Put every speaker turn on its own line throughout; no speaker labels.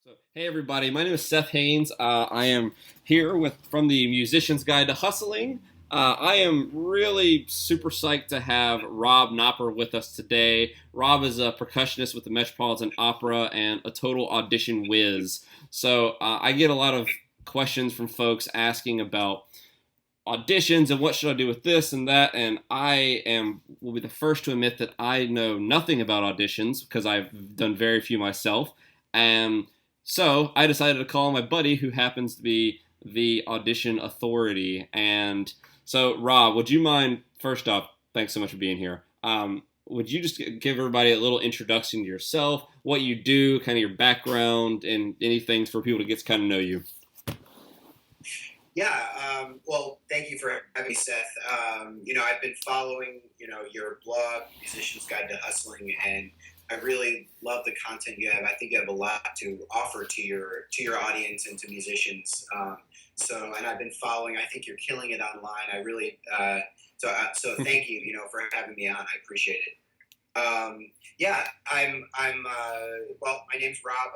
So, hey everybody, my name is Seth Haynes. I am here from the Musician's Guide to Hustling. I am really super psyched to have Rob Knopper with us today. Rob is a percussionist with the Metropolitan Opera and a total audition whiz. So I get a lot of questions from folks asking about auditions and what should I do with this and that, and will be the first to admit that I know nothing about auditions because I've done very few myself. And so I decided to call my buddy who happens to be the audition authority. And so, Rob, would you mind, first off, thanks so much for being here. Would you just give everybody a little introduction to yourself, what you do, kind of your background, and anything for people to get to kind of know you?
Well, thank you for having me, Seth. I've been following, your blog, Musician's Guide to Hustling, and I really love the content you have. I think you have a lot to offer to your audience and to musicians. And I've been following. I think you're killing it online. I really so thank you, for having me on. I appreciate it. My name's Rob.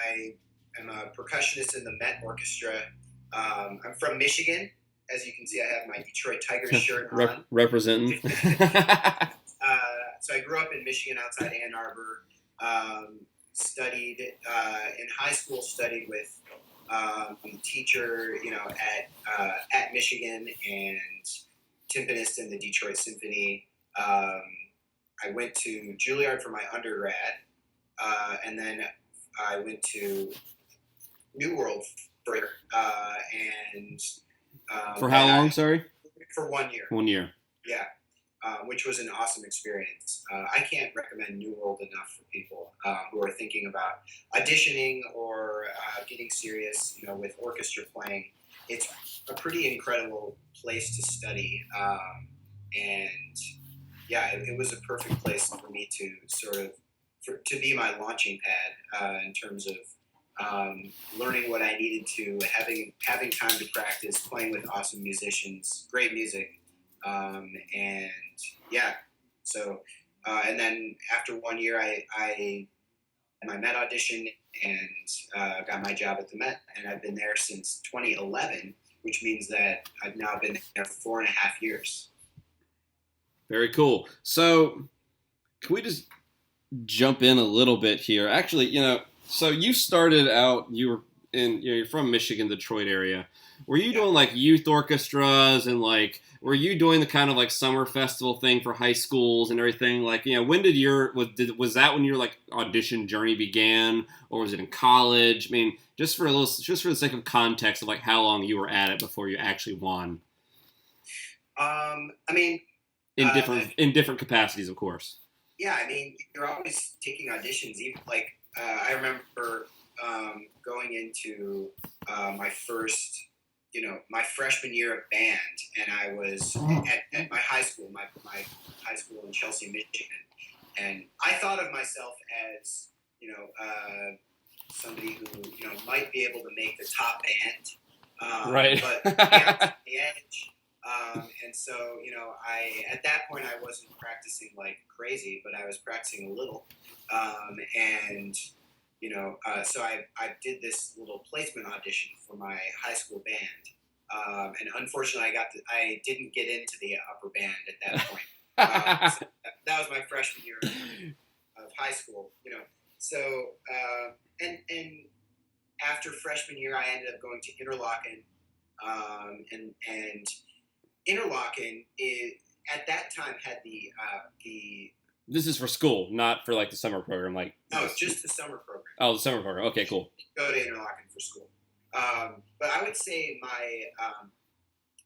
I am a percussionist in the Met Orchestra. I'm from Michigan. As you can see, I have my Detroit Tigers shirt on.
Representing.
So I grew up in Michigan outside Ann Arbor. Studied in high school, studied with a teacher, at Michigan, and timpanist in the Detroit Symphony. I went to Juilliard for my undergrad, and then I went to New World
for how long? Sorry.
For 1 year.
1 year.
Yeah, which was an awesome experience. I can't recommend New World enough for people who are thinking about auditioning or getting serious, with orchestra playing. It's a pretty incredible place to study, it was a perfect place for me to to be my launching pad in terms of learning what I needed to, having time to practice, playing with awesome musicians, great music, and then after 1 year, I had my Met audition and got my job at the Met, and I've been there since 2011, which means that I've now been there for 4.5 years.
Very cool. So, can we just jump in a little bit here? Actually, so you started out, you're from Michigan, Detroit area. Were you doing like youth orchestras and were you doing the kind of like summer festival thing for high schools and everything? When was that when your audition journey began, or was it in college? I mean, just for the sake of context of how long you were at it before you actually won. In different capacities, of course.
Yeah, you're always taking auditions, even I remember going into my freshman year of band, and I was at my high school, my high school in Chelsea, Michigan, and I thought of myself as somebody who might be able to make the top band,
right?
But the edge. And so, at that point I wasn't practicing like crazy, but I was practicing a little. So I did this little placement audition for my high school band. And unfortunately I didn't get into the upper band at that point. So that was my freshman year of high school, and after freshman year, I ended up going to Interlochen, and Interlochen at that time had the
This is for school, not for the summer program.
No, it's just the summer program.
Oh, the summer program. Okay, cool.
Go to Interlochen for school. But I would say my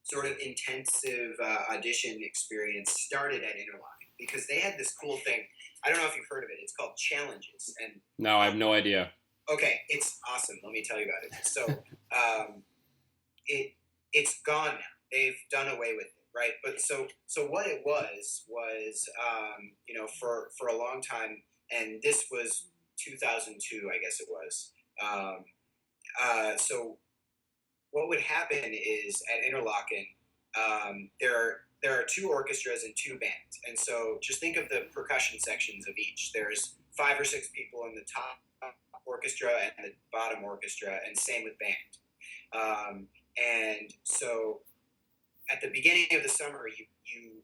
sort of intensive audition experience started at Interlochen, because they had this cool thing. I don't know if you've heard of it. It's called Challenges. And
no, I have no idea.
Okay, it's awesome. Let me tell you about it. So it's gone now. They've done away with it. Right, but so what it was for a long time, and this was 2002, I guess it was. So what would happen is at Interlochen, there are two orchestras and two bands, and so just think of the percussion sections of each. There's 5 or 6 people in the top orchestra and the bottom orchestra, and same with band. And so at the beginning of the summer, you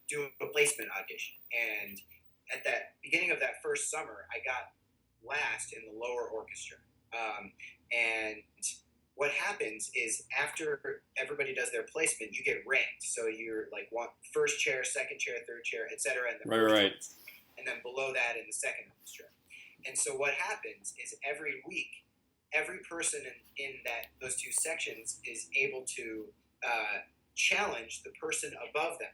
do a placement audition, and at that beginning of that first summer, I got last in the lower orchestra. And what happens is after everybody does their placement, you get ranked. So you're like first chair, second chair, third chair, etc. And
right.
And then below that in the second orchestra. And so what happens is every week, every person in those two sections is able to challenge the person above them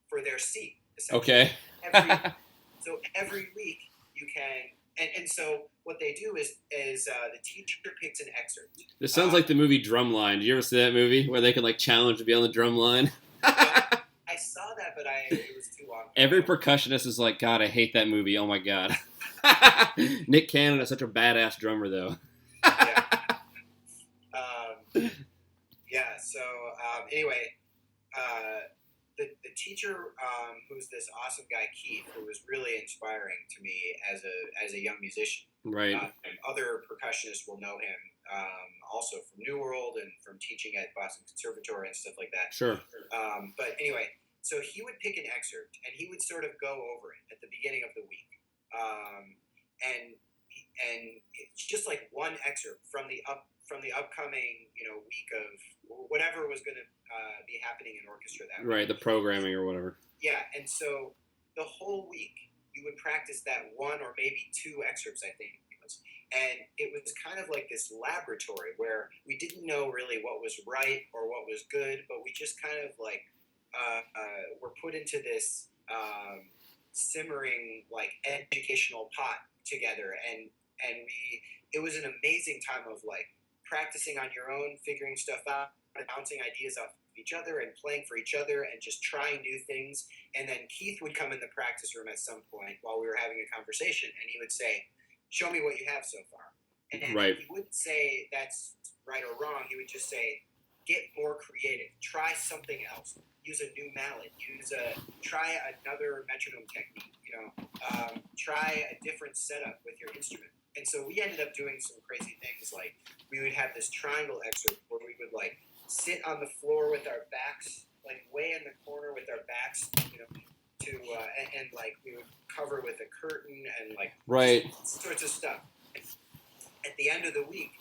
for their seat.
Okay.
So every week you can, and so what they do is the teacher picks an excerpt.
This sounds like the movie Drumline. Did you ever see that movie where they could like challenge to be on the drum line?
I saw that, but it was too long.
Every percussionist is like, God, I hate that movie. Oh my God. Nick Cannon is such a badass drummer, though.
Anyway, the teacher, who's this awesome guy Keith, who was really inspiring to me as a young musician.
Right.
And other percussionists will know him also from New World and from teaching at Boston Conservatory and stuff like that.
Sure.
But anyway, so he would pick an excerpt and he would sort of go over it at the beginning of the week, and it's just like one excerpt from the upcoming week of whatever was going to be happening in orchestra that week.
Right, the programming or whatever.
Yeah, and so the whole week you would practice that one or maybe two excerpts, I think it was. And it was kind of like this laboratory where we didn't know really what was right or what was good, but we just kind of like were put into this simmering like educational pot together, and it was an amazing time of like practicing on your own, figuring stuff out, bouncing ideas off of each other and playing for each other and just trying new things. And then Keith would come in the practice room at some point while we were having a conversation, and he would say, "Show me what you have so far." And
right.
He wouldn't say that's right or wrong. He would just say, "Get more creative. Try something else. Use a new mallet. Try another metronome technique. Try a different setup with your instrument." And so we ended up doing some crazy things. Like we would have this triangle excerpt where we would like sit on the floor with our backs, like way in the corner with our backs, and like we would cover with a curtain and like
right
sorts of stuff. At the end of the week,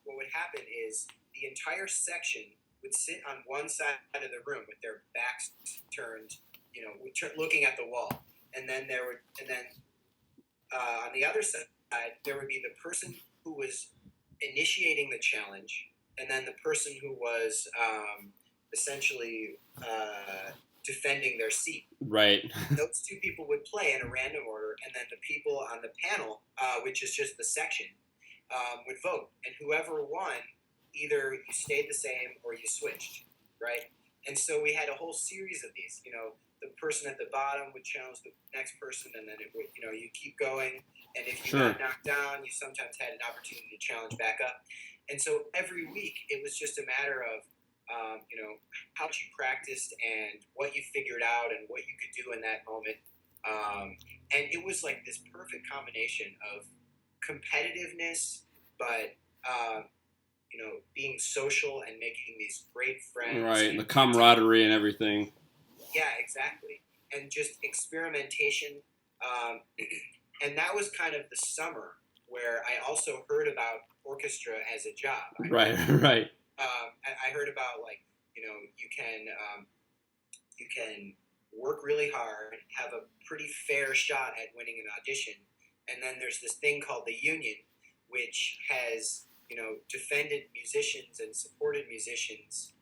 what would happen is the entire section would sit on one side of the room with their backs turned, looking at the wall, and then on the other side there would be the person who was initiating the challenge, and then the person who was essentially defending their seat.
Right.
Those two people would play in a random order, and then the people on the panel, which is just the section, would vote. And whoever won, either you stayed the same or you switched, right? And so we had a whole series of these. The person at the bottom would challenge the next person, and then it would, you keep going. And if you got knocked down, you sometimes had an opportunity to challenge back up. And so every week, it was just a matter of, how much you practiced and what you figured out and what you could do in that moment. And it was like this perfect combination of competitiveness, but, being social and making these great friends.
Right, and the camaraderie and everything.
Yeah, exactly. And just experimentation. And that was kind of the summer where I also heard about orchestra as a job.
Right.
I heard about you can work really hard, have a pretty fair shot at winning an audition, and then there's this thing called the union, which has defended musicians and supported musicians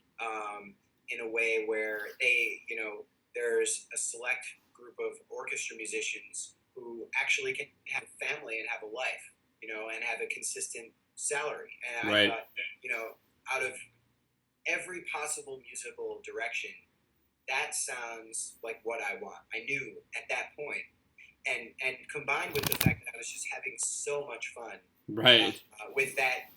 in a way where they there's a select group of orchestra musicians who actually can have a family and have a life, and have a consistent salary. And I thought, out of every possible musical direction, that sounds like what I want. I knew at that point, and combined with the fact that I was just having so much fun,
right,
with that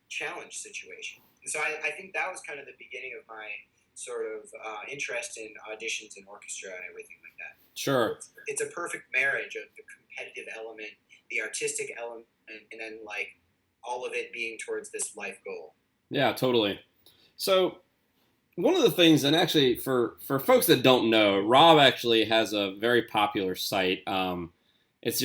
challenge situation. And so I think that was kind of the beginning of my sort of interest in auditions and orchestra and everything like that.
Sure.
It's a perfect marriage of the competitive element the artistic element, and then like all of it being towards this life goal.
Yeah, totally. So one of the things, and actually for folks that don't know, Rob actually has a very popular site. Is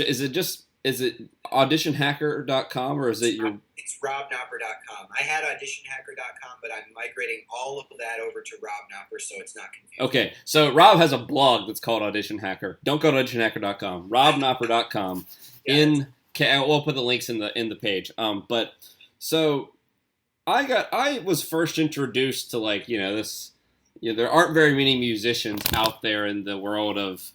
it auditionhacker.com or is it your?
It's robknopper.com. I had auditionhacker.com, but I'm migrating all of that over to Rob Knopper, so it's not confusing.
Okay, so Rob has a blog that's called Audition Hacker. Don't go to auditionhacker.com. Robknopper.com. We'll put the links in the page. But so I was first introduced to like this. There aren't very many musicians out there in the world of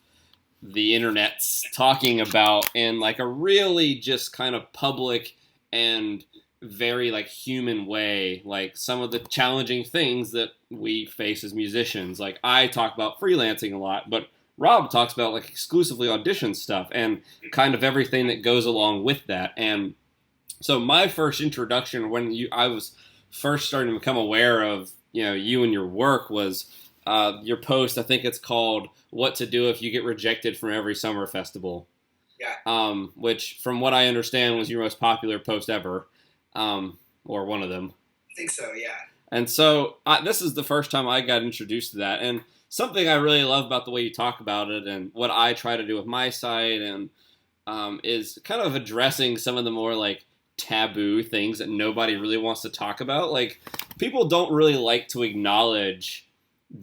the internets talking about in like a really just kind of public and very like human way, like some of the challenging things that we face as musicians. Like I talk about freelancing a lot, but Rob talks about like exclusively audition stuff and kind of everything that goes along with that. And so my first introduction when I was first starting to become aware of you and your work was your post. I think it's called "What to Do If You Get Rejected from Every Summer Festival."
Yeah.
Which, from what I understand, was your most popular post ever, or one of them.
I think so. Yeah.
And so this is the first time I got introduced to that, and something I really love about the way you talk about it, and what I try to do with my site, and is kind of addressing some of the more like taboo things that nobody really wants to talk about. Like people don't really like to acknowledge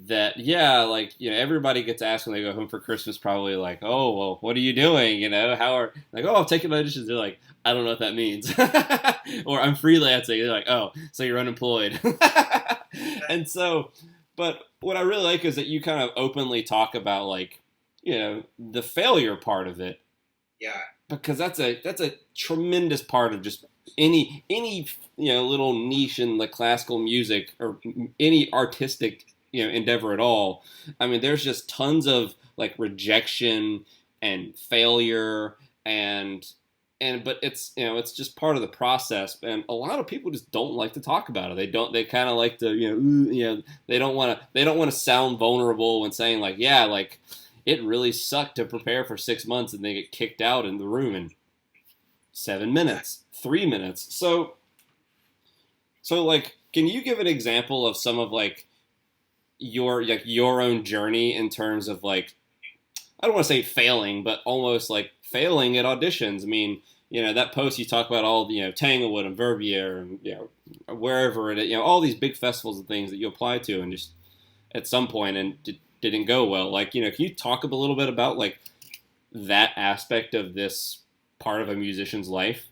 that, everybody gets asked when they go home for Christmas, probably like, oh, well, what are you doing? How are, like, oh, I'm taking auditions. They're like, I don't know what that means. Or I'm freelancing. They're like, oh, so you're unemployed. And so, but what I really like is that you kind of openly talk about like, the failure part of it.
Yeah.
Because that's a tremendous part of just any little niche in the classical music or any artistic endeavor at all. I mean, there's just tons of like rejection and failure but it's it's just part of the process, and a lot of people just don't like to talk about it. They kind of like to they don't want to sound vulnerable when saying like, yeah, like it really sucked to prepare for 6 months and they get kicked out in the room in 7 minutes, 3 minutes. So like, can you give an example of some of like your own journey in terms of like, I don't want to say failing, but almost like failing at auditions? I mean, that post you talk about all the, Tanglewood and Verbier and, wherever it is, all these big festivals and things that you apply to and just at some point and didn't go well. Like, can you talk a little bit about like that aspect of this part of a musician's life?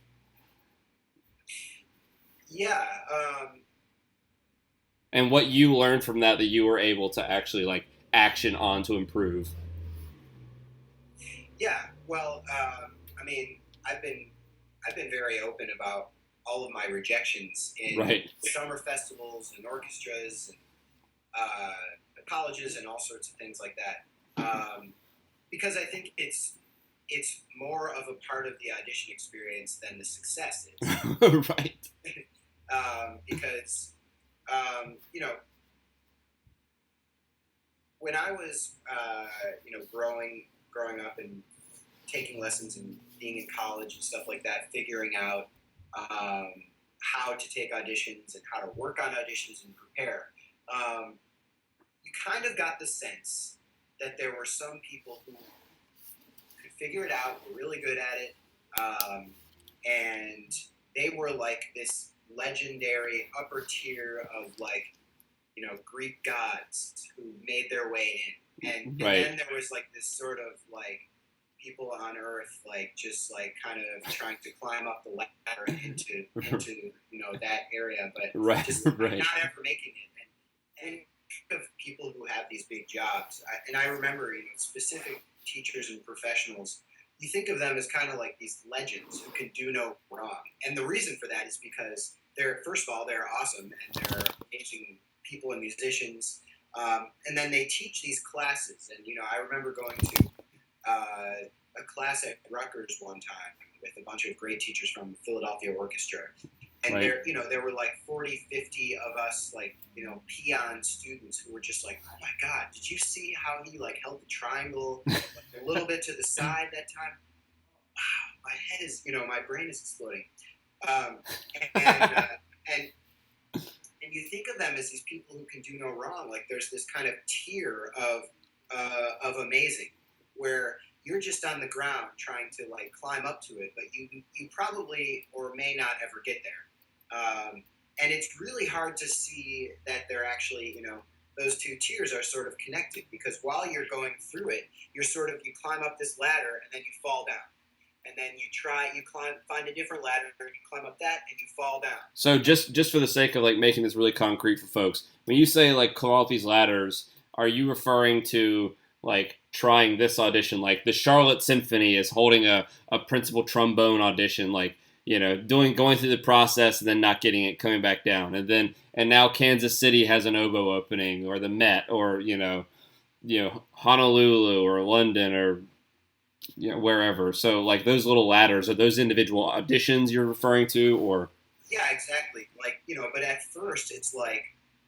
Yeah.
And what you learned from that you were able to actually like action on to improve.
Yeah. Well, I mean, I've been very open about all of my rejections in summer festivals and orchestras and colleges and all sorts of things like that. Because I think it's more of a part of the audition experience than the success is.
Right.
Because when I was growing up and taking lessons and being in college and stuff like that, figuring out how to take auditions and how to work on auditions and prepare, you kind of got the sense that there were some people who could figure it out, were really good at it, and they were like this legendary upper tier of like, Greek gods who made their way in. And then there was like this sort of like people on Earth, like just like kind of trying to climb up the ladder into that area, but just not ever making it. And of people who have these big jobs, I remember specific teachers and professionals. You think of them as kind of like these legends who can do no wrong, and the reason for that is because they're, first of all, they're awesome and they're amazing people and musicians, and then they teach these classes. And I remember going to a class at Rutgers one time with a bunch of great teachers from the Philadelphia Orchestra. And there were like 40, 50 of us, like, peon students who were just like, oh my God, did you see how he like held the triangle a little bit to the side that time? Wow, my head is, my brain is exploding. Um, and, uh, and and you think of them as these people who can do no wrong. Like there's this kind of tier of amazing, where you're just on the ground trying to like climb up to it, but you probably or may not ever get there. And it's really hard to see that they're actually, those two tiers are sort of connected, because while you're going through it, you climb up this ladder and then you fall down. And then find a different ladder, and you climb up that, and you fall down.
So just for the sake of like making this really concrete for folks, when you say like climb up these ladders, are you referring to like trying this audition, like the Charlotte Symphony is holding a principal trombone audition, like going through the process and then not getting it, coming back down, and now Kansas City has an oboe opening, or the Met, or Honolulu or London or wherever. So like those little ladders, are those individual auditions you're referring to, or?
Yeah, exactly. Like, but at first it's like,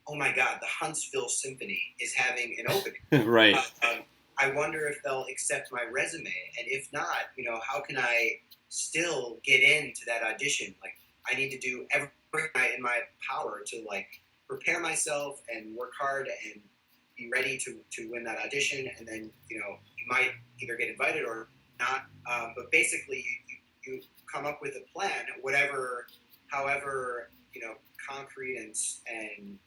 oh my God, the Huntsville Symphony is having an opening.
Right.
I wonder if they'll accept my resume, and if not, how can I still get into that audition? Like, I need to do everything in my power to like prepare myself and work hard and be ready to win that audition, and then you might either get invited or not. But basically, you come up with a plan, however concrete and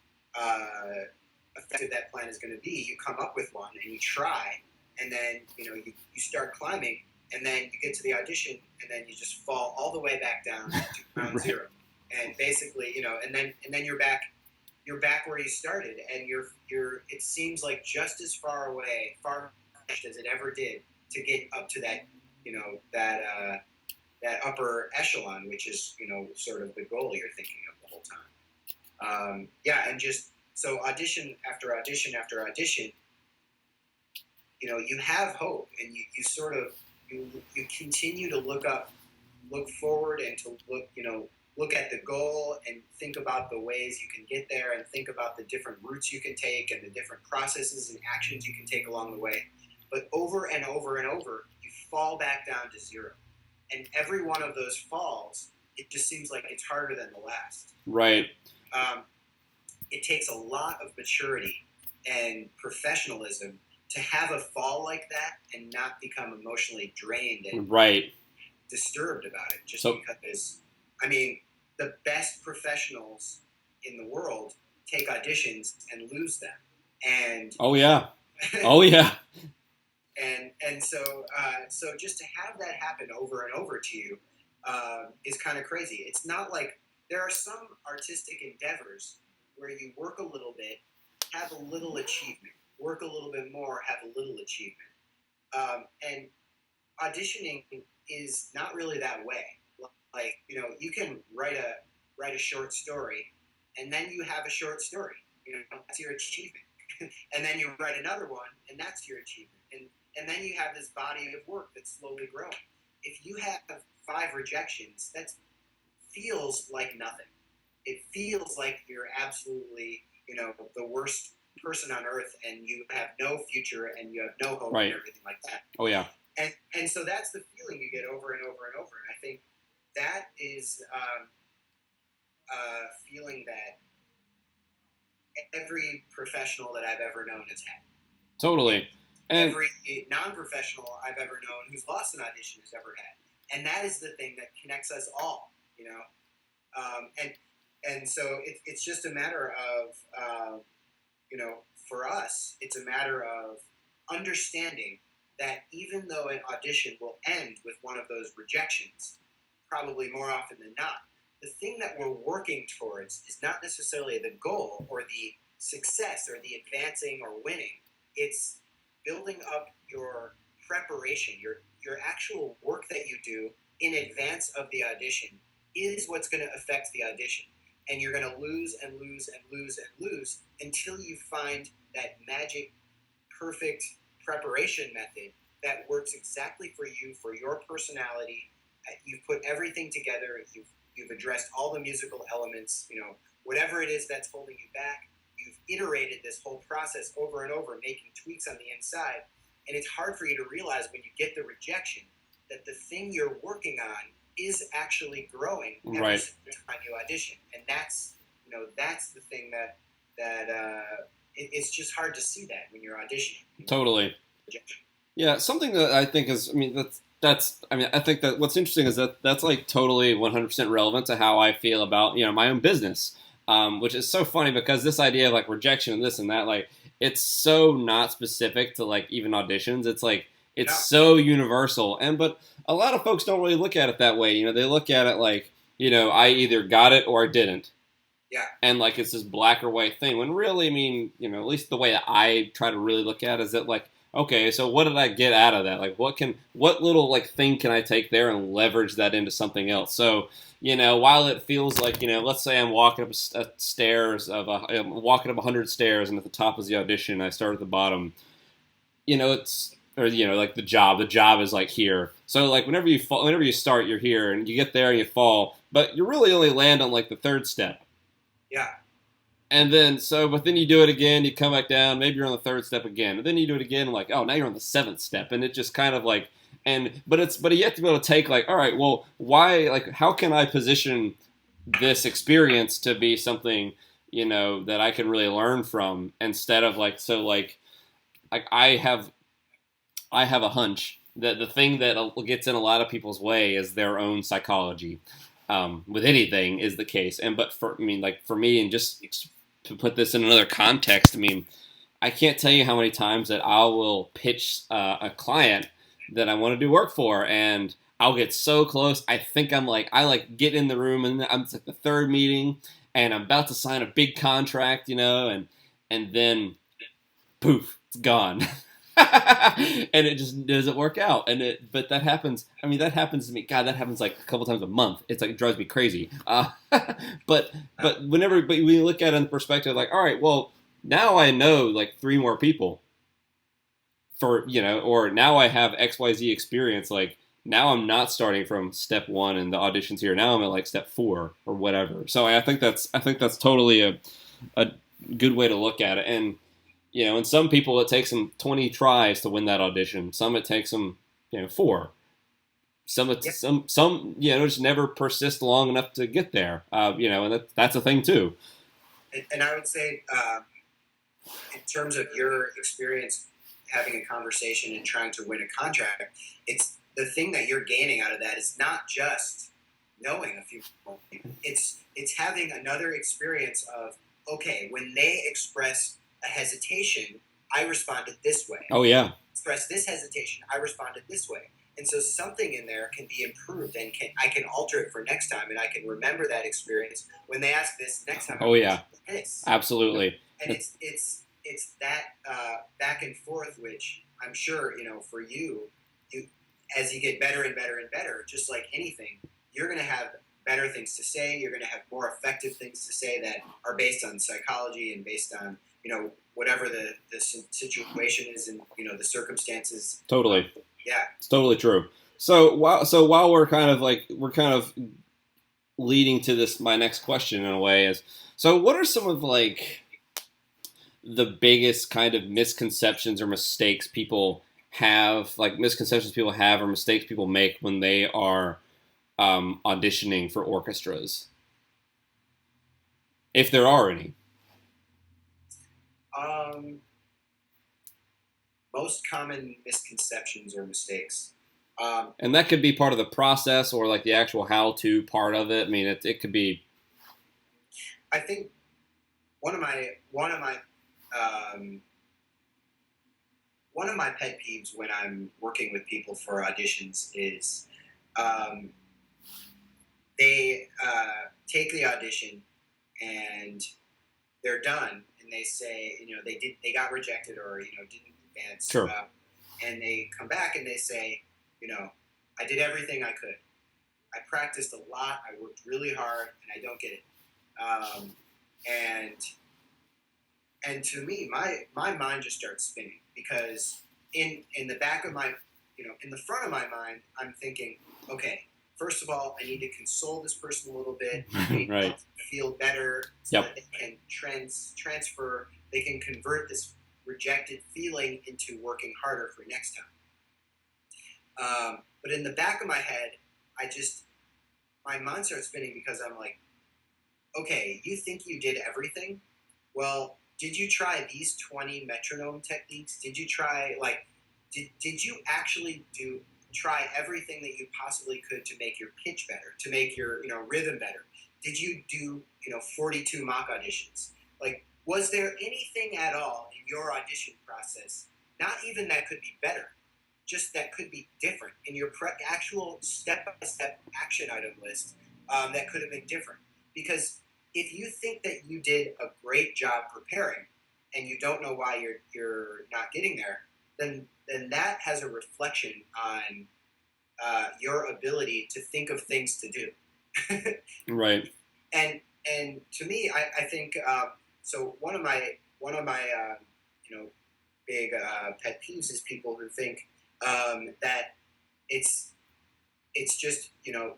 effective that plan is going to be. You come up with one and you try, and then you start climbing, and then you get to the audition, and then you just fall all the way back down to ground
Right.
zero, and basically and then you're back where you started, and you're it seems like just as far as it ever did to get up to that that upper echelon, which is sort of the goal you're thinking of the whole time. And just so audition after audition after audition, you have hope, and you sort of you continue to look forward, and to look at the goal and think about the ways you can get there, and think about the different routes you can take and the different processes and actions you can take along the way. But over and over and over, you fall back down to zero. And every one of those falls, it just seems like it's harder than the last.
Right.
It takes a lot of maturity and professionalism to have a fall like that and not become emotionally drained and
Right.
disturbed about it. Because, the best professionals in the world take auditions and lose them. And
oh yeah. Oh yeah.
And so just to have that happen over and over to you is kind of crazy. It's not like there are some artistic endeavors where you work a little bit, have a little achievement, work a little bit more, have a little achievement. And auditioning is not really that way. Like, you can write a short story, and then you have a short story. That's your achievement. And then you write another one, and that's your achievement. And then you have this body of work that's slowly growing. If you have 5 rejections, that feels like nothing. It feels like you're absolutely, the worst person on earth, and you have no future, and you have no hope,
Right.
and everything like that.
Oh yeah.
And so that's the feeling you get over and over and over. And I think that is a feeling that every professional that I've ever known has had.
Totally. And
every non-professional I've ever known who's lost an audition has ever had. And that is the thing that connects us all, and so it's just a matter of, for us, it's a matter of understanding that even though an audition will end with one of those rejections, probably more often than not, the thing that we're working towards is not necessarily the goal or the success or the advancing or winning. It's building up your preparation, your actual work that you do in advance of the audition is what's going to affect the audition. And you're going to lose and lose and lose and lose until you find that magic, perfect preparation method that works exactly for you, for your personality. You've put everything together. You've addressed all the musical elements, whatever it is that's holding you back. You've iterated this whole process over and over, making tweaks on the inside. And it's hard for you to realize when you get the rejection that the thing you're working on is actually growing every
Right.
single time you audition, and that's the thing that it's just hard to see that when you're auditioning.
Totally. Yeah, something that I think is, I mean, I think that what's interesting is that that's like totally 100% relevant to how I feel about, my own business, which is so funny because this idea of like rejection and this and that, like, it's so not specific to like even auditions. It's like, it's so universal. But a lot of folks don't really look at it that way. They look at it like, I either got it or I didn't.
Yeah.
And like it's this black or white thing. When really, I mean, at least the way that I try to really look at it is that like, okay, so what did I get out of that? Like, what little like thing can I take there and leverage that into something else? So, while it feels like, let's say I'm walking up I'm walking up 100 stairs, and at the top is the audition. I start at the bottom. Like the job is like here. So like whenever you start, you're here, and you get there and you fall, but you really only land on like the third step.
Yeah.
And then, but then you do it again, you come back down, maybe you're on the third step again, and then you do it again, like, oh, now you're on the seventh step, and it just kind of like, but you have to be able to take like, all right, well, why, like, how can I position this experience to be something, that I can really learn from, instead of like, so like I have a hunch that the thing that gets in a lot of people's way is their own psychology. With anything is the case, but for me, and just to put this in another context, I mean, I can't tell you how many times that I will pitch a client that I want to do work for, and I'll get so close. I think I get in the room, and it's like the third meeting, and I'm about to sign a big contract, and then poof, it's gone. And it just doesn't work out, but that happens. I mean, that happens to me. God, that happens like a couple times a month. It's like, it drives me crazy. But when you look at it in perspective, like, all right, well, now I know like 3 more people or now I have XYZ experience. Like, now I'm not starting from step 1 and the auditions here. Now I'm at like step 4 or whatever. So I think that's totally a good way to look at it. And and some people it takes them 20 tries to win that audition. Some it takes them 4. Some just never persist long enough to get there. And that's a thing too.
And I would say, in terms of your experience having a conversation and trying to win a contract, it's the thing that you're gaining out of that is not just knowing a few people. It's having another experience of, okay, when they express a hesitation, I responded this way.
Oh yeah.
Express this hesitation, I responded this way. And so something in there can be improved, and I can alter it for next time, and I can remember that experience when they ask this next time.
Oh yeah.
This.
Absolutely.
And it's that back and forth, which I'm sure for you, as you get better and better and better, just like anything, you're going to have better things to say. You're going to have more effective things to say that are based on psychology and based on whatever the situation is, and the circumstances.
Totally.
Yeah,
it's totally true. So while we're kind of leading to this, my next question in a way is, so what are some of like the biggest kind of misconceptions or mistakes people have, or mistakes people make when they are auditioning for orchestras, if there are any?
Most common misconceptions or mistakes.
And that could be part of the process, or like the actual how-to part of it. I mean, it could be.
I think one of my pet peeves when I'm working with people for auditions is they take the audition and they're done, and they say they got rejected or didn't advance.
Sure.
And they come back and they say, I did everything I could. I practiced a lot. I worked really hard, and I don't get it. And to me, my mind just starts spinning, because in the back of my, in the front of my mind, I'm thinking, okay, first of all, I need to console this person a little bit,
right,
feel better, so that they can transfer, they can convert this rejected feeling into working harder for next time. But in the back of my head, my mind starts spinning because I'm like, okay, you think you did everything? Well, did you try these 20 metronome techniques? Did you try, like, did you actually try everything that you possibly could to make your pitch better, to make your, rhythm better? Did you do, 42 mock auditions? Like, was there anything at all in your audition process, not even that could be better, just that could be different in your actual step-by-step action item list that could have been different? Because if you think that you did a great job preparing and you don't know why you're not getting there, then that has a reflection on your ability to think of things to do.
Right.
And to me, I think so. One of my big pet peeves is people who think that it's just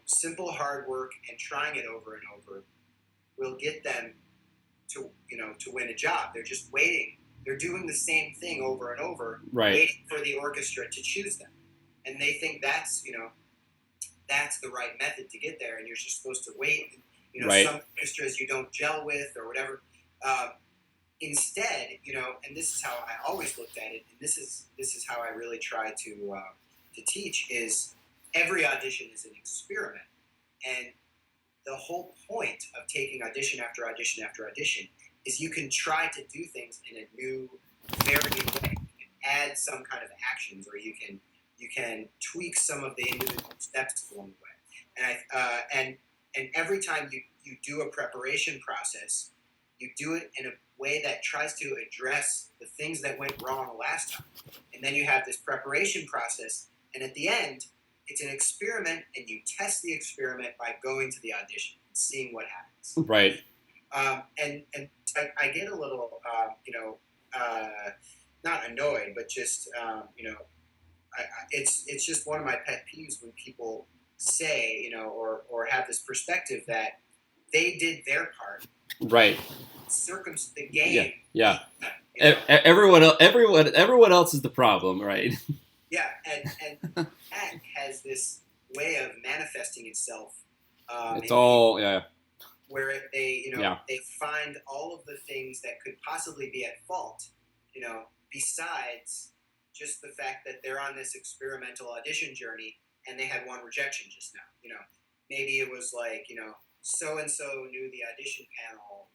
simple hard work and trying it over and over will get them to win a job. They're just waiting. They're doing the same thing over and over,
right,
waiting for the orchestra to choose them, and they think that's the right method to get there. And you're just supposed to wait.
Right.
Some orchestras you don't gel with or whatever. Instead, and this is how I always looked at it, and this is how I really try to teach, is every audition is an experiment. And the whole point of taking audition after audition after audition is you can try to do things in a new, varying way. You can add some kind of actions, or you can tweak some of the individual steps along the way. And every time you do a preparation process, you do it in a way that tries to address the things that went wrong last time. And then you have this preparation process, and at the end, it's an experiment, and you test the experiment by going to the audition and seeing what happens.
Right.
And I get a little, not annoyed, but just, it's just one of my pet peeves when people say, or have this perspective that they did their part.
Right.
The game.
Yeah. Everyone else is the problem, right?
Yeah, and that has this way of manifesting itself.
It's all
where they find all of the things that could possibly be at fault, besides just the fact that they're on this experimental audition journey and they had one rejection just now. Maybe it was like, so and so knew the audition panel,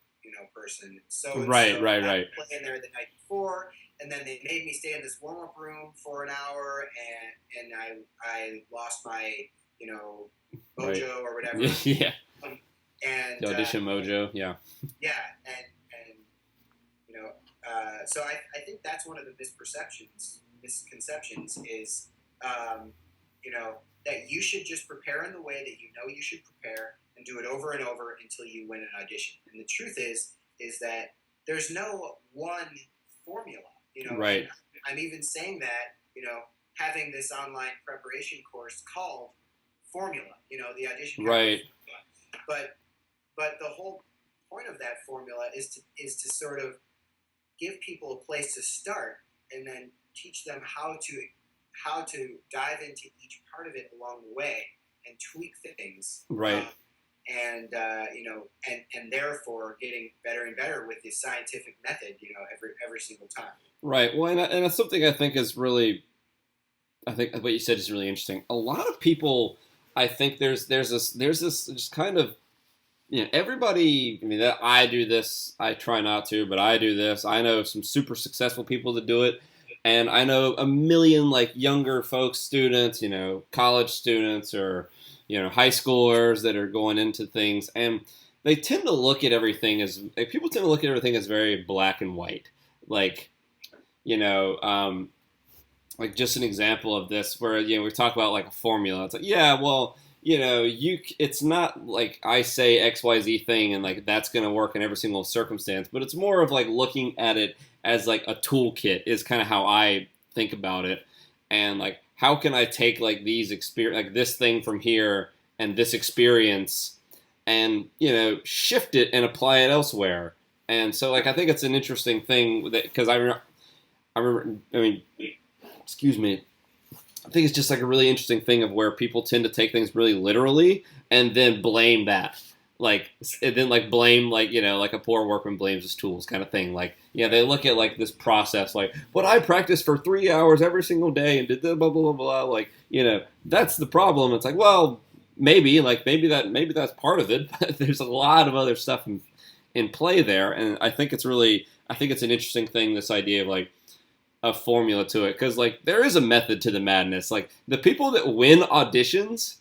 person. So
right.
Playing there the night before, and then they made me stay in this warm up room for an hour, and I lost my mojo or whatever.
Yeah.
And
the audition mojo. Yeah.
Yeah, and so I think that's one of the misconceptions is that you should just prepare in the way that you should prepare, and do it over and over until you win an audition. And the truth is that there's no one formula.
Right.
I'm even saying that, having this online preparation course called Formula, the audition.
Right.
But the whole point of that formula is to sort of give people a place to start, and then teach them how to dive into each part of it along the way and tweak things.
Right.
And therefore getting better and better with the scientific method, every single time. Right.
Well, and that's something I think what you said is really interesting. A lot of people, I think there's this just kind of, everybody. I mean, that I do this, I try not to, but I do this. I know some super successful people that do it, and I know a million like younger folks, students, college students or high schoolers that are going into things, and they tend to look at everything as very black and white. Like, like just an example of this where, we talk about like a formula. It's like, yeah, well, it's not like I say XYZ thing and like that's going to work in every single circumstance, but it's more of like looking at it as like a toolkit is kind of how I think about it. And like, how can I take like like this thing from here and this experience and, shift it and apply it elsewhere. And so like, I think it's an interesting thing because I remember, excuse me, I think it's just like a really interesting thing of where people tend to take things really literally and then blame that. Like, and then like blame, like, like a poor workman blames his tools kind of thing. Like, they look at like this process, like, but I practiced for 3 hours every single day and did the blah, blah, blah, blah. Like, that's the problem. It's like, well, maybe that's part of it, but there's a lot of other stuff in play there. And I think it's an interesting thing, this idea of like, a formula to it, because like there is a method to the madness. Like the people that win auditions,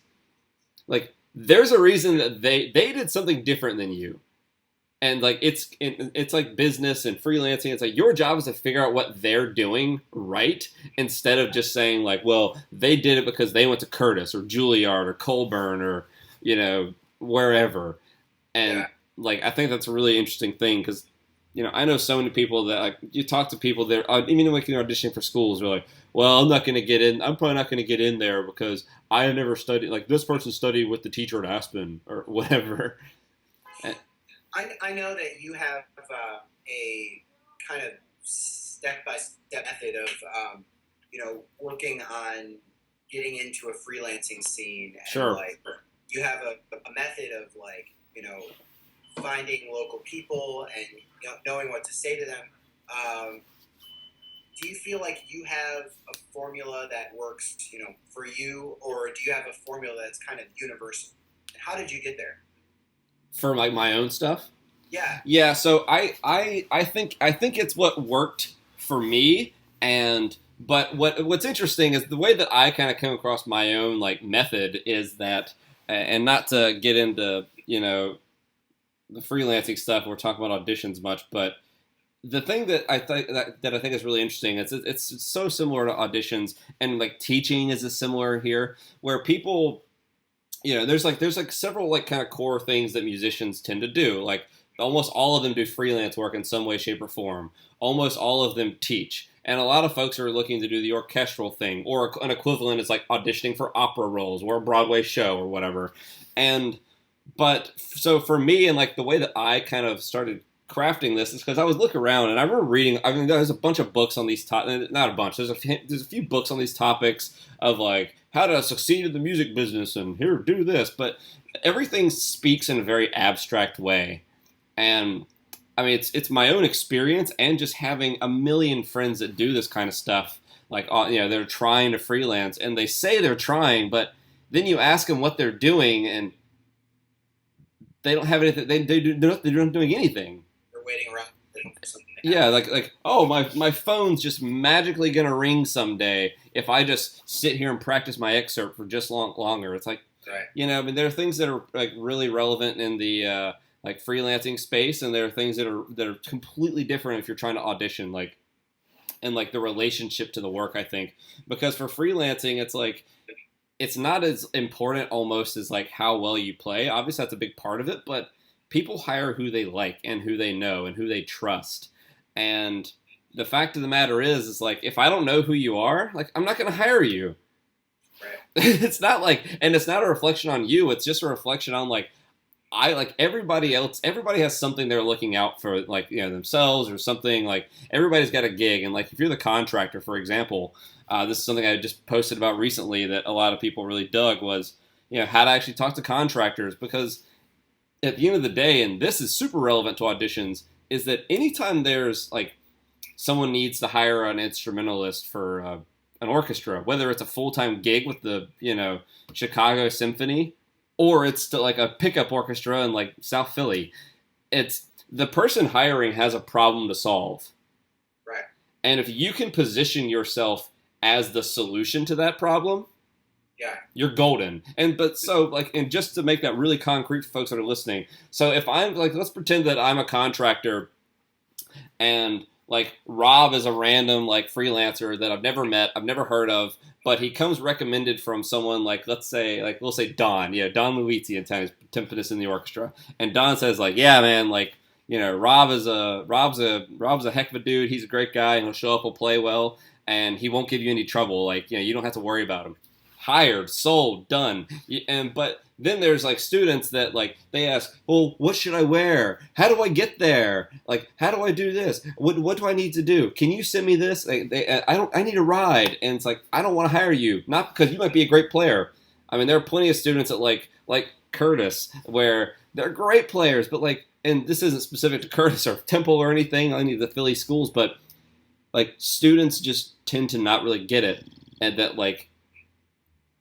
like there's a reason that they did something different than you, and like it's like business and freelancing. It's like your job is to figure out what they're doing right, instead of just saying like, well, they did it because they went to Curtis or Juilliard or Colburn or wherever. And like I think that's a really interesting thing, because I know so many people that, like, you talk to people that even when you're auditioning for schools, they're like, well, I'm probably not going to get in there because I have never studied, like, this person studied with the teacher at Aspen or whatever.
I know that you have a kind of step-by-step method of, working on getting into a freelancing scene. And,
sure.
Like, you have a method of, like, finding local people and knowing what to say to them. Do you feel like you have a formula that works, for you, or do you have a formula that's kind of universal? How did you get there?
For like my own stuff?
Yeah.
Yeah. So I think it's what worked for me, but what's interesting is the way that I kind of come across my own like method is that, and not to get into the freelancing stuff, we're talking about auditions much, but the thing that I think is really interesting is it's so similar to auditions, and like teaching is similar here, where people, there's several like kind of core things that musicians tend to do. Like almost all of them do freelance work in some way, shape, or form. Almost all of them teach. And a lot of folks are looking to do the orchestral thing, or an equivalent is like auditioning for opera roles or a Broadway show or whatever. But so for me, and like the way that I kind of started crafting this is because I was looking around and I remember reading. I mean, there's a bunch of books on these topics. Not a bunch. There's a few books on these topics of like how to succeed in the music business and here, do this. But everything speaks in a very abstract way. And I mean, it's my own experience and just having a million friends that do this kind of stuff. Like, they're trying to freelance and they say they're trying, but then you ask them what they're doing and they don't have anything. They're not doing anything.
They're waiting around for something to
happen. Yeah, like oh, my phone's just magically gonna ring someday if I just sit here and practice my excerpt for just longer. It's like,
right.
I mean, there are things that are like really relevant in the like freelancing space, and there are things that are completely different if you're trying to audition, like, and like the relationship to the work. I think because for freelancing, it's like, it's not as important almost as like how well you play. Obviously that's a big part of it, but people hire who they like and who they know and who they trust. And the fact of the matter is like, if I don't know who you are, like, I'm not going to hire you.
Right.
It's not like, and it's not a reflection on you. It's just a reflection on like, I like everybody else. Everybody has something they're looking out for, like, themselves or something. Like everybody's got a gig. And like, if you're the contractor, for example, this is something I just posted about recently that a lot of people really dug was, how to actually talk to contractors. Because at the end of the day, and this is super relevant to auditions, is that anytime there's like someone needs to hire an instrumentalist for an orchestra, whether it's a full-time gig with the, Chicago Symphony, or it's to like a pickup orchestra in like South Philly, it's the person hiring has a problem to solve.
Right.
And if you can position yourself as the solution to that problem,
yeah,
you're golden. And just to make that really concrete for folks that are listening. So if I'm like, let's pretend that I'm a contractor and like Rob is a random like freelancer that I've never met, I've never heard of, but he comes recommended from someone like, we'll say Don, Don Luizzi in Tempest in the orchestra. And Don says like, yeah, man, like, Rob's a heck of a dude. He's a great guy and he'll show up, he'll play well, and he won't give you any trouble. Like, you don't have to worry about him. Hired, sold, done. But then there's like students that like they ask, well, what should I wear? How do I get there? Like, how do I do this? What do I need to do? Can you send me this? I need a ride. And it's like, I don't want to hire you, not because you might be a great player. I mean, there are plenty of students that like Curtis where they're great players, but like, and this isn't specific to Curtis or Temple or anything, any of the Philly schools, but like students just tend to not really get it, and that like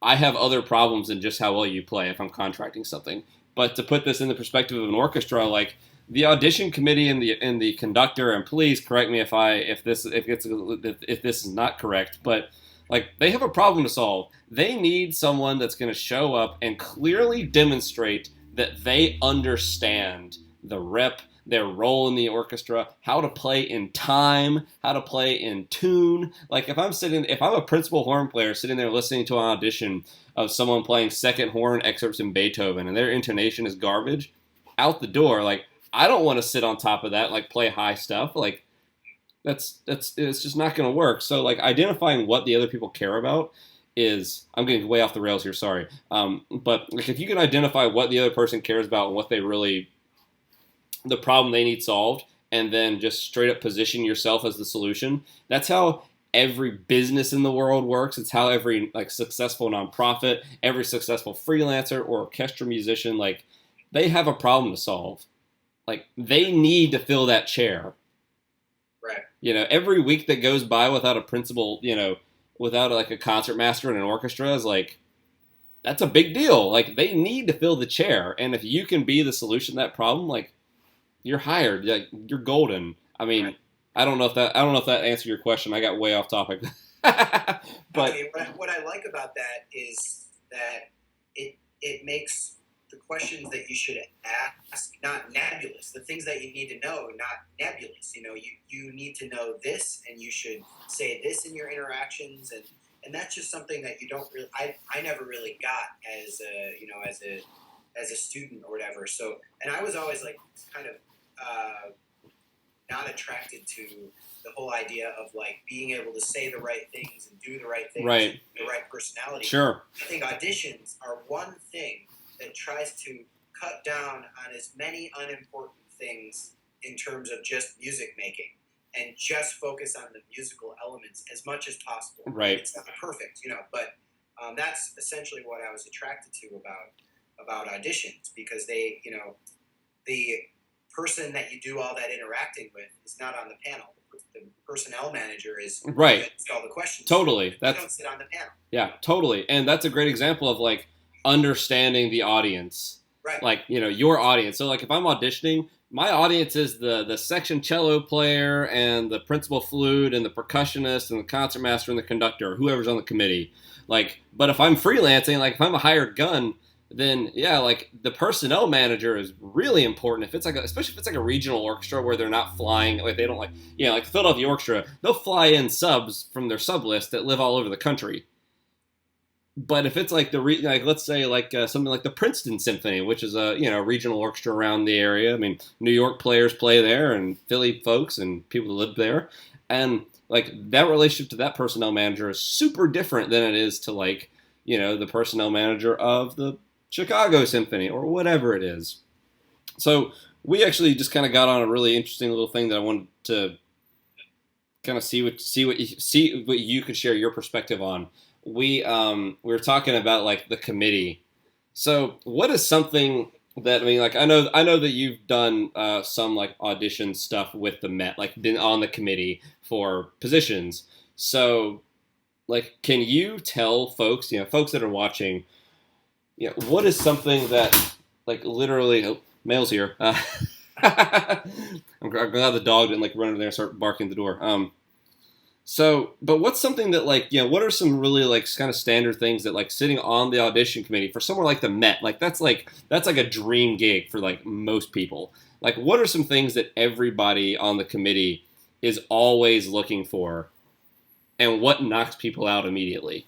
I have other problems than just how well you play if I'm contracting something. But to put this in the perspective of an orchestra, like the audition committee and the conductor, and please correct me if this is not correct, but like they have a problem to solve. They need someone that's going to show up and clearly demonstrate that they understand the rep, their role in the orchestra, how to play in time, how to play in tune. Like if I'm a principal horn player sitting there listening to an audition of someone playing second horn excerpts in Beethoven and their intonation is garbage, out the door, like I don't want to sit on top of that, like play high stuff. Like it's just not going to work. So like identifying what the other people care about is, I'm getting way off the rails here, sorry. But like if you can identify what the other person cares about and what they really, the problem they need solved, and then just straight up position yourself as the solution. That's how every business in the world works. It's how every like successful nonprofit, every successful freelancer or orchestra musician, like they have a problem to solve. Like they need to fill that chair.
Right.
You know, every week that goes by without a principal, you know, without like a concert master in an orchestra is like, that's a big deal. Like they need to fill the chair. And if you can be the solution to that problem, like you're hired. Like you're golden. I mean, right. I don't know if that answered your question. I got way off topic. But
okay, what I like about that is that it makes the questions that you should ask not nebulous. The things that you need to know, not nebulous. You know, you need to know this, and you should say this in your interactions, and that's just something that you don't really. I never really got as a student or whatever. So, and I was always like kind of not attracted to the whole idea of like being able to say the right things and do the right things,
right.
The right personality.
Sure.
I think auditions are one thing that tries to cut down on as many unimportant things in terms of just music making and just focus on the musical elements as much as possible.
Right.
It's not perfect, but that's essentially what I was attracted to about auditions, because they, the person that you do all that interacting with is not on the panel. The personnel manager is
right.
All the questions.
Totally.
They don't sit on the panel.
Yeah, totally. And that's a great example of like understanding the audience.
Right.
Like, your audience. So like if I'm auditioning, my audience is the section cello player and the principal flute and the percussionist and the concert master and the conductor, whoever's on the committee. Like, but if I'm freelancing, like if I'm a hired gun, then yeah, like the personnel manager is really important. If it's like, especially if it's like a regional orchestra where they're not flying, like they don't like, like the Philadelphia Orchestra, they'll fly in subs from their sub list that live all over the country. But if it's like let's say like something like the Princeton Symphony, which is a regional orchestra around the area. I mean, New York players play there, and Philly folks and people who live there, and like that relationship to that personnel manager is super different than it is to like the personnel manager of the Chicago Symphony or whatever it is. So we actually just kind of got on a really interesting little thing that I wanted to kind of see what you could share your perspective on. We were talking about like the committee. So what is something that, I mean, like I know that you've done some like audition stuff with the Met, like been on the committee for positions. So like, can you tell folks, folks that are watching, what is something that like literally, mail's here. I'm glad the dog didn't like run over there and start barking at the door. So, but what's something that like, what are some really like kind of standard things that like sitting on the audition committee for somewhere like the Met, like that's like a dream gig for like most people. Like, what are some things that everybody on the committee is always looking for, and what knocks people out immediately?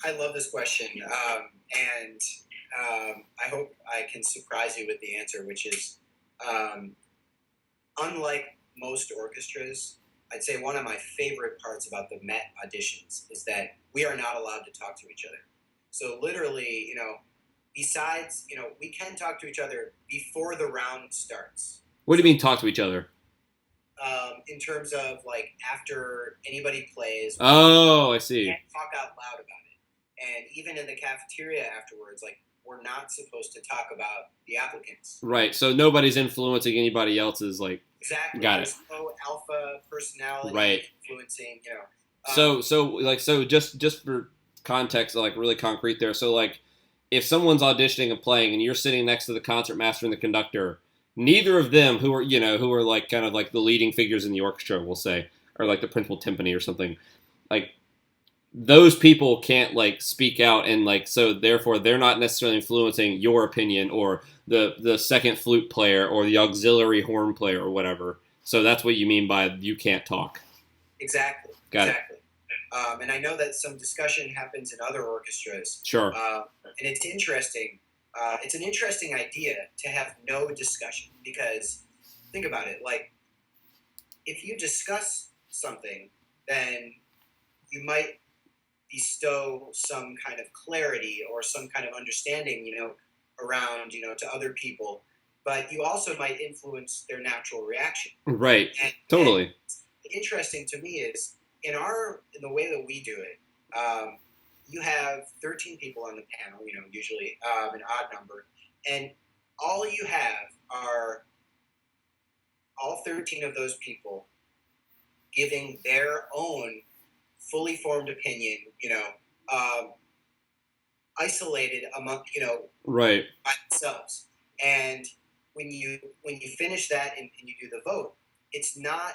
I love this question, and I hope I can surprise you with the answer, which is, unlike most orchestras, I'd say one of my favorite parts about the Met auditions is that we are not allowed to talk to each other. So literally, besides, we can talk to each other before the round starts.
What do
So,
you mean talk to each other?
in terms of like after anybody plays,
Oh, I
we
see.
can't talk out loud about it. And even in the cafeteria afterwards, like we're not supposed to talk about the applicants.
Right. So nobody's influencing anybody else's like.
Exactly.
Got it.
There's no alpha personality
Right.
influencing.
So just for context, like really concrete there. So like if someone's auditioning and playing and you're sitting next to the concert master and the conductor, neither of them who are like kind of like the leading figures in the orchestra, we'll say, or like the principal timpani or something, like those people can't like speak out, and like so therefore they're not necessarily influencing your opinion or the second flute player or the auxiliary horn player or whatever. So that's what you mean by you can't talk.
Exactly.
Got it.
Exactly. And I know that some discussion happens in other orchestras.
Sure.
And it's interesting. It's an interesting idea to have no discussion because think about it. Like, if you discuss something, then you might bestow some kind of clarity or some kind of understanding, around, to other people. But you also might influence their natural reaction.
Right.
And
Totally.
interesting to me is in the way that we do it. You have 13 people on the panel, usually an odd number, and all you have are all 13 of those people giving their own fully formed opinion, isolated among,
Right.
by themselves. And when you finish that and you do the vote, it's not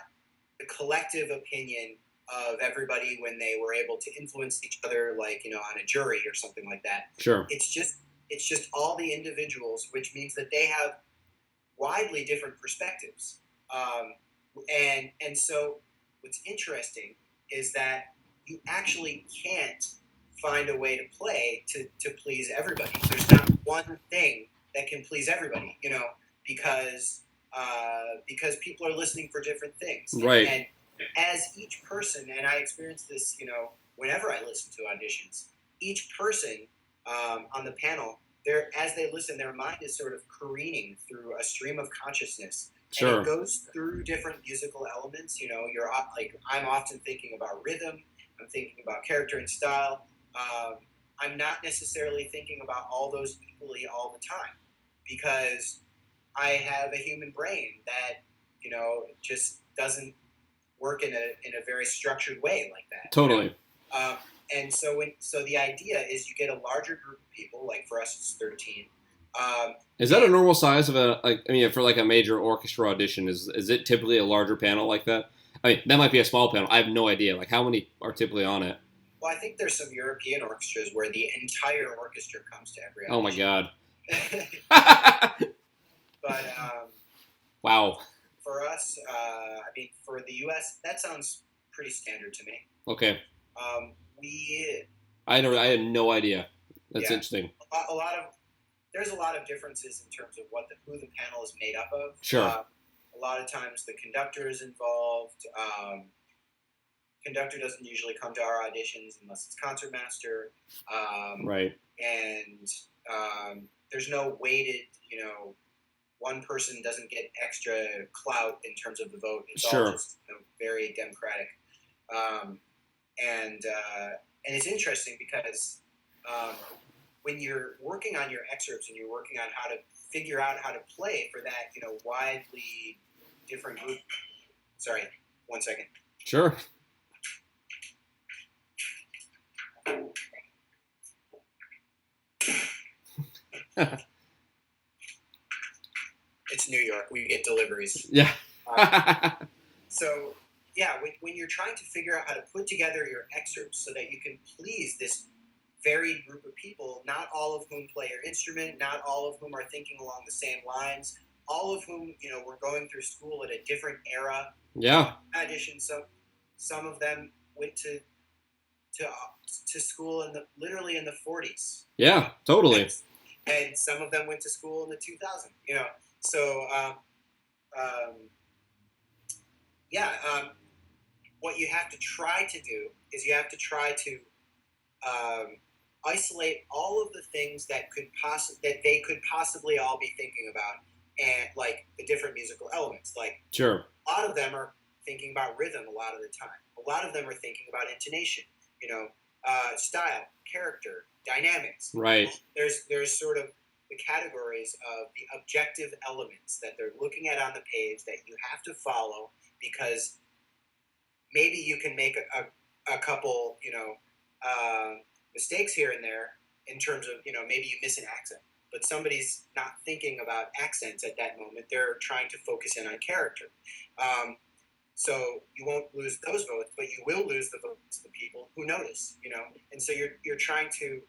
the collective opinion of everybody when they were able to influence each other, like on a jury or something like that.
Sure.
It's just all the individuals, which means that they have widely different perspectives. And so what's interesting is that you actually can't find a way to play to please everybody. There's not one thing that can please everybody, because people are listening for different things.
Right.
And as each person, and I experience this, whenever I listen to auditions, each person on the panel, as they listen, their mind is sort of careening through a stream of consciousness.
Sure.
And it goes through different musical elements. I'm often thinking about rhythm. I'm thinking about character and style. I'm not necessarily thinking about all those equally all the time because I have a human brain that, just doesn't work in a very structured way like that.
Totally.
And so the idea is you get a larger group of people, like for us it's 13.
Is that a normal size of for like a major orchestra audition? Is it typically a larger panel like that? I mean, that might be a small panel. I have no idea. Like, how many are typically on it?
Well, I think there's some European orchestras where the entire orchestra comes to every audition.
Oh my god.
But
wow.
For us, for the U.S., that sounds pretty standard to me.
Okay.
I
had no idea. That's interesting.
There's a lot of differences in terms of who the panel is made up of.
Sure.
A lot of times the conductor is involved. Conductor doesn't usually come to our auditions unless it's concertmaster.
Right.
And there's no weighted, one person doesn't get extra clout in terms of the vote. It's all just very democratic. And it's interesting because when you're working on your excerpts and you're working on how to figure out how to play for that, widely different group. Sorry, 1 second.
Sure.
It's New York. We get deliveries.
Yeah.
So, when you're trying to figure out how to put together your excerpts so that you can please this varied group of people, not all of whom play your instrument, not all of whom are thinking along the same lines, all of whom, were going through school at a different era.
Yeah.
Addition, some of them went to school literally in the 40s.
Yeah, totally.
And some of them went to school in the 2000s. So what you have to try to do is you have to try to isolate all of the things that they could possibly all be thinking about, and like the different musical elements. Like
Sure.
a lot of them are thinking about rhythm a lot of the time. A lot of them are thinking about intonation, style, character, dynamics.
Right.
There's sort of the categories of the objective elements that they're looking at on the page that you have to follow, because maybe you can make a couple, mistakes here and there in terms of, maybe you miss an accent, but somebody's not thinking about accents at that moment. They're trying to focus in on character. So you won't lose those votes, but you will lose the votes of the people who notice, and so you're trying to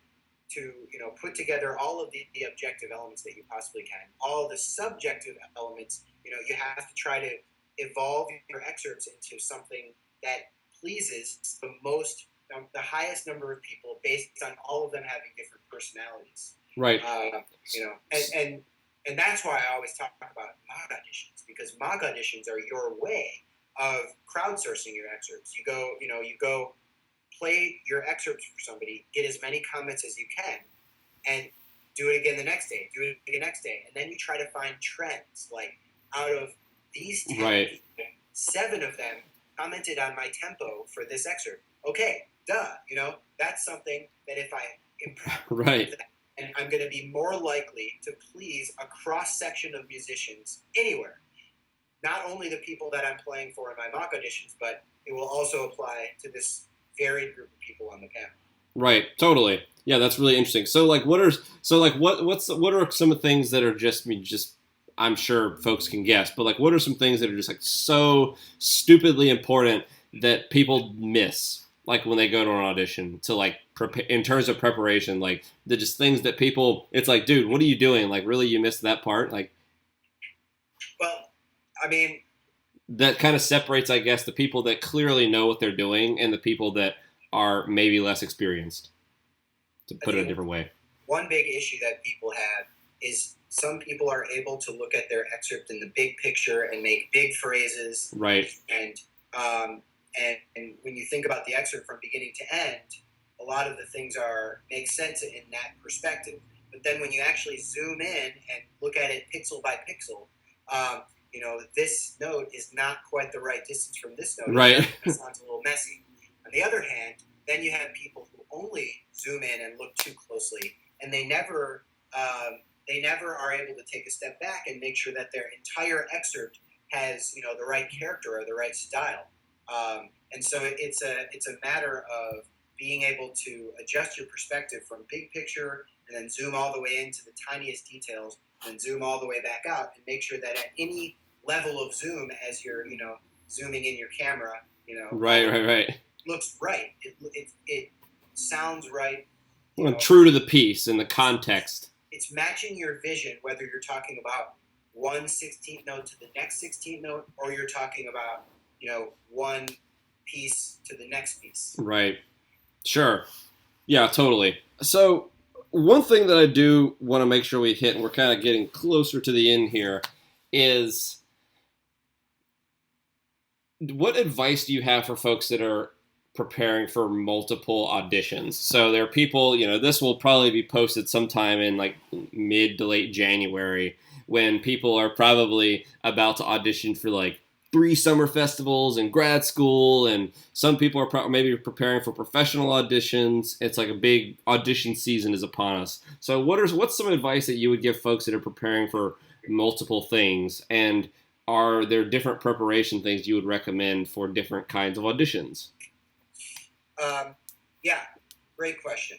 put together all of the objective elements that you possibly can. All the subjective elements, you have to try to evolve your excerpts into something that pleases the highest number of people, based on all of them having different personalities.
Right.
And that's why I always talk about mock auditions, because mock auditions are your way of crowdsourcing your excerpts. You go play your excerpts for somebody, get as many comments as you can, and do it again the next day, do it again the next day. And then you try to find trends, like out of these 10,
right.
7 of them commented on my tempo for this excerpt. Okay, that's something that if I improve
right.
that, and I'm going to be more likely to please a cross-section of musicians anywhere. Not only the people that I'm playing for in my mock auditions, but it will also apply to this varied group of people on the panel.
Right, totally. Yeah, that's really interesting. So, like, what are some of the things that are just I'm sure folks can guess, but like, what are some things that are just like so stupidly important that people miss, like when they go to an audition, to like prepare in terms of preparation, like the just things that people, it's like, dude, what are you doing? Like, really, you missed that part? Like,
well, I mean,
that kind of separates, I guess, the people that clearly know what they're doing and the people that are maybe less experienced, to put it a different way.
One big issue that people have is some people are able to look at their excerpt in the big picture and make big phrases.
Right.
And when you think about the excerpt from beginning to end, a lot of the things make sense in that perspective. But then when you actually zoom in and look at it pixel by pixel, this note is not quite the right distance from this note.
Right.
It sounds a little messy. On the other hand, then you have people who only zoom in and look too closely, and they never are able to take a step back and make sure that their entire excerpt has the right character or the right style. And so it's a matter of being able to adjust your perspective from big picture and then zoom all the way into the tiniest details, and then zoom all the way back out, and make sure that at any level of zoom, as you're zooming in your camera,
right,
looks right. It sounds right.
True to the piece and the context.
It's matching your vision, whether you're talking about 1/16th note to the next 16th note, or you're talking about one piece to the next piece.
Right. Sure. Yeah, totally. So one thing that I do want to make sure we hit, and we're kind of getting closer to the end here, is what advice do you have for folks that are preparing for multiple auditions? So there are people, this will probably be posted sometime in like mid to late January, when people are probably about to audition for like 3 summer festivals and grad school, and some people are maybe preparing for professional auditions. It's like a big audition season is upon us. So what's some advice that you would give folks that are preparing for multiple things, and are there different preparation things you would recommend for different kinds of auditions?
Yeah, great question.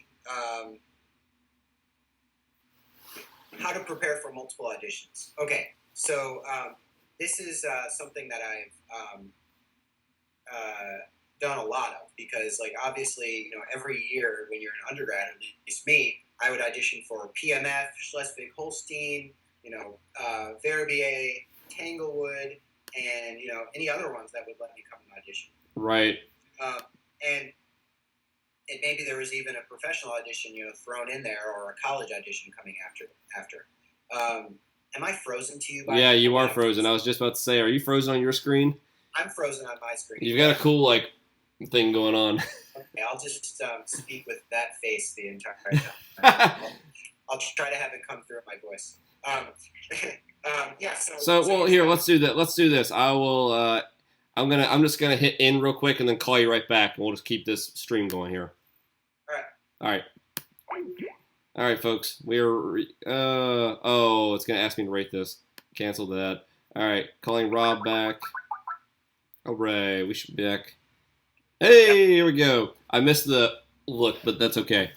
How to prepare for multiple auditions. Okay, so this is something that I've done a lot of, because obviously, every year when you're an undergrad, at least me, I would audition for PMF, Schleswig-Holstein, Verbier, Tanglewood, and any other ones that would let me come and audition.
Right.
And maybe there was even a professional audition, thrown in there, or a college audition coming after. Am I frozen to you?
Yeah, you are frozen. I was just about to say, are you frozen on your screen?
I'm frozen on my screen.
You've got a cool thing going on.
Okay, I'll just speak with that face the entire time. I'll try to have it come through in my voice. Yeah.
So well,
Here's
here,
what
let's do that. Let's do this. I will. I'm just gonna hit end real quick and then call you right back, and we'll just keep this stream going here.
All right.
All right. All right, folks. We're. Oh, it's gonna ask me to rate this. Cancel that. All right, calling Rob back. Hooray! We should be back. Hey, here we go. I missed the look, but that's okay.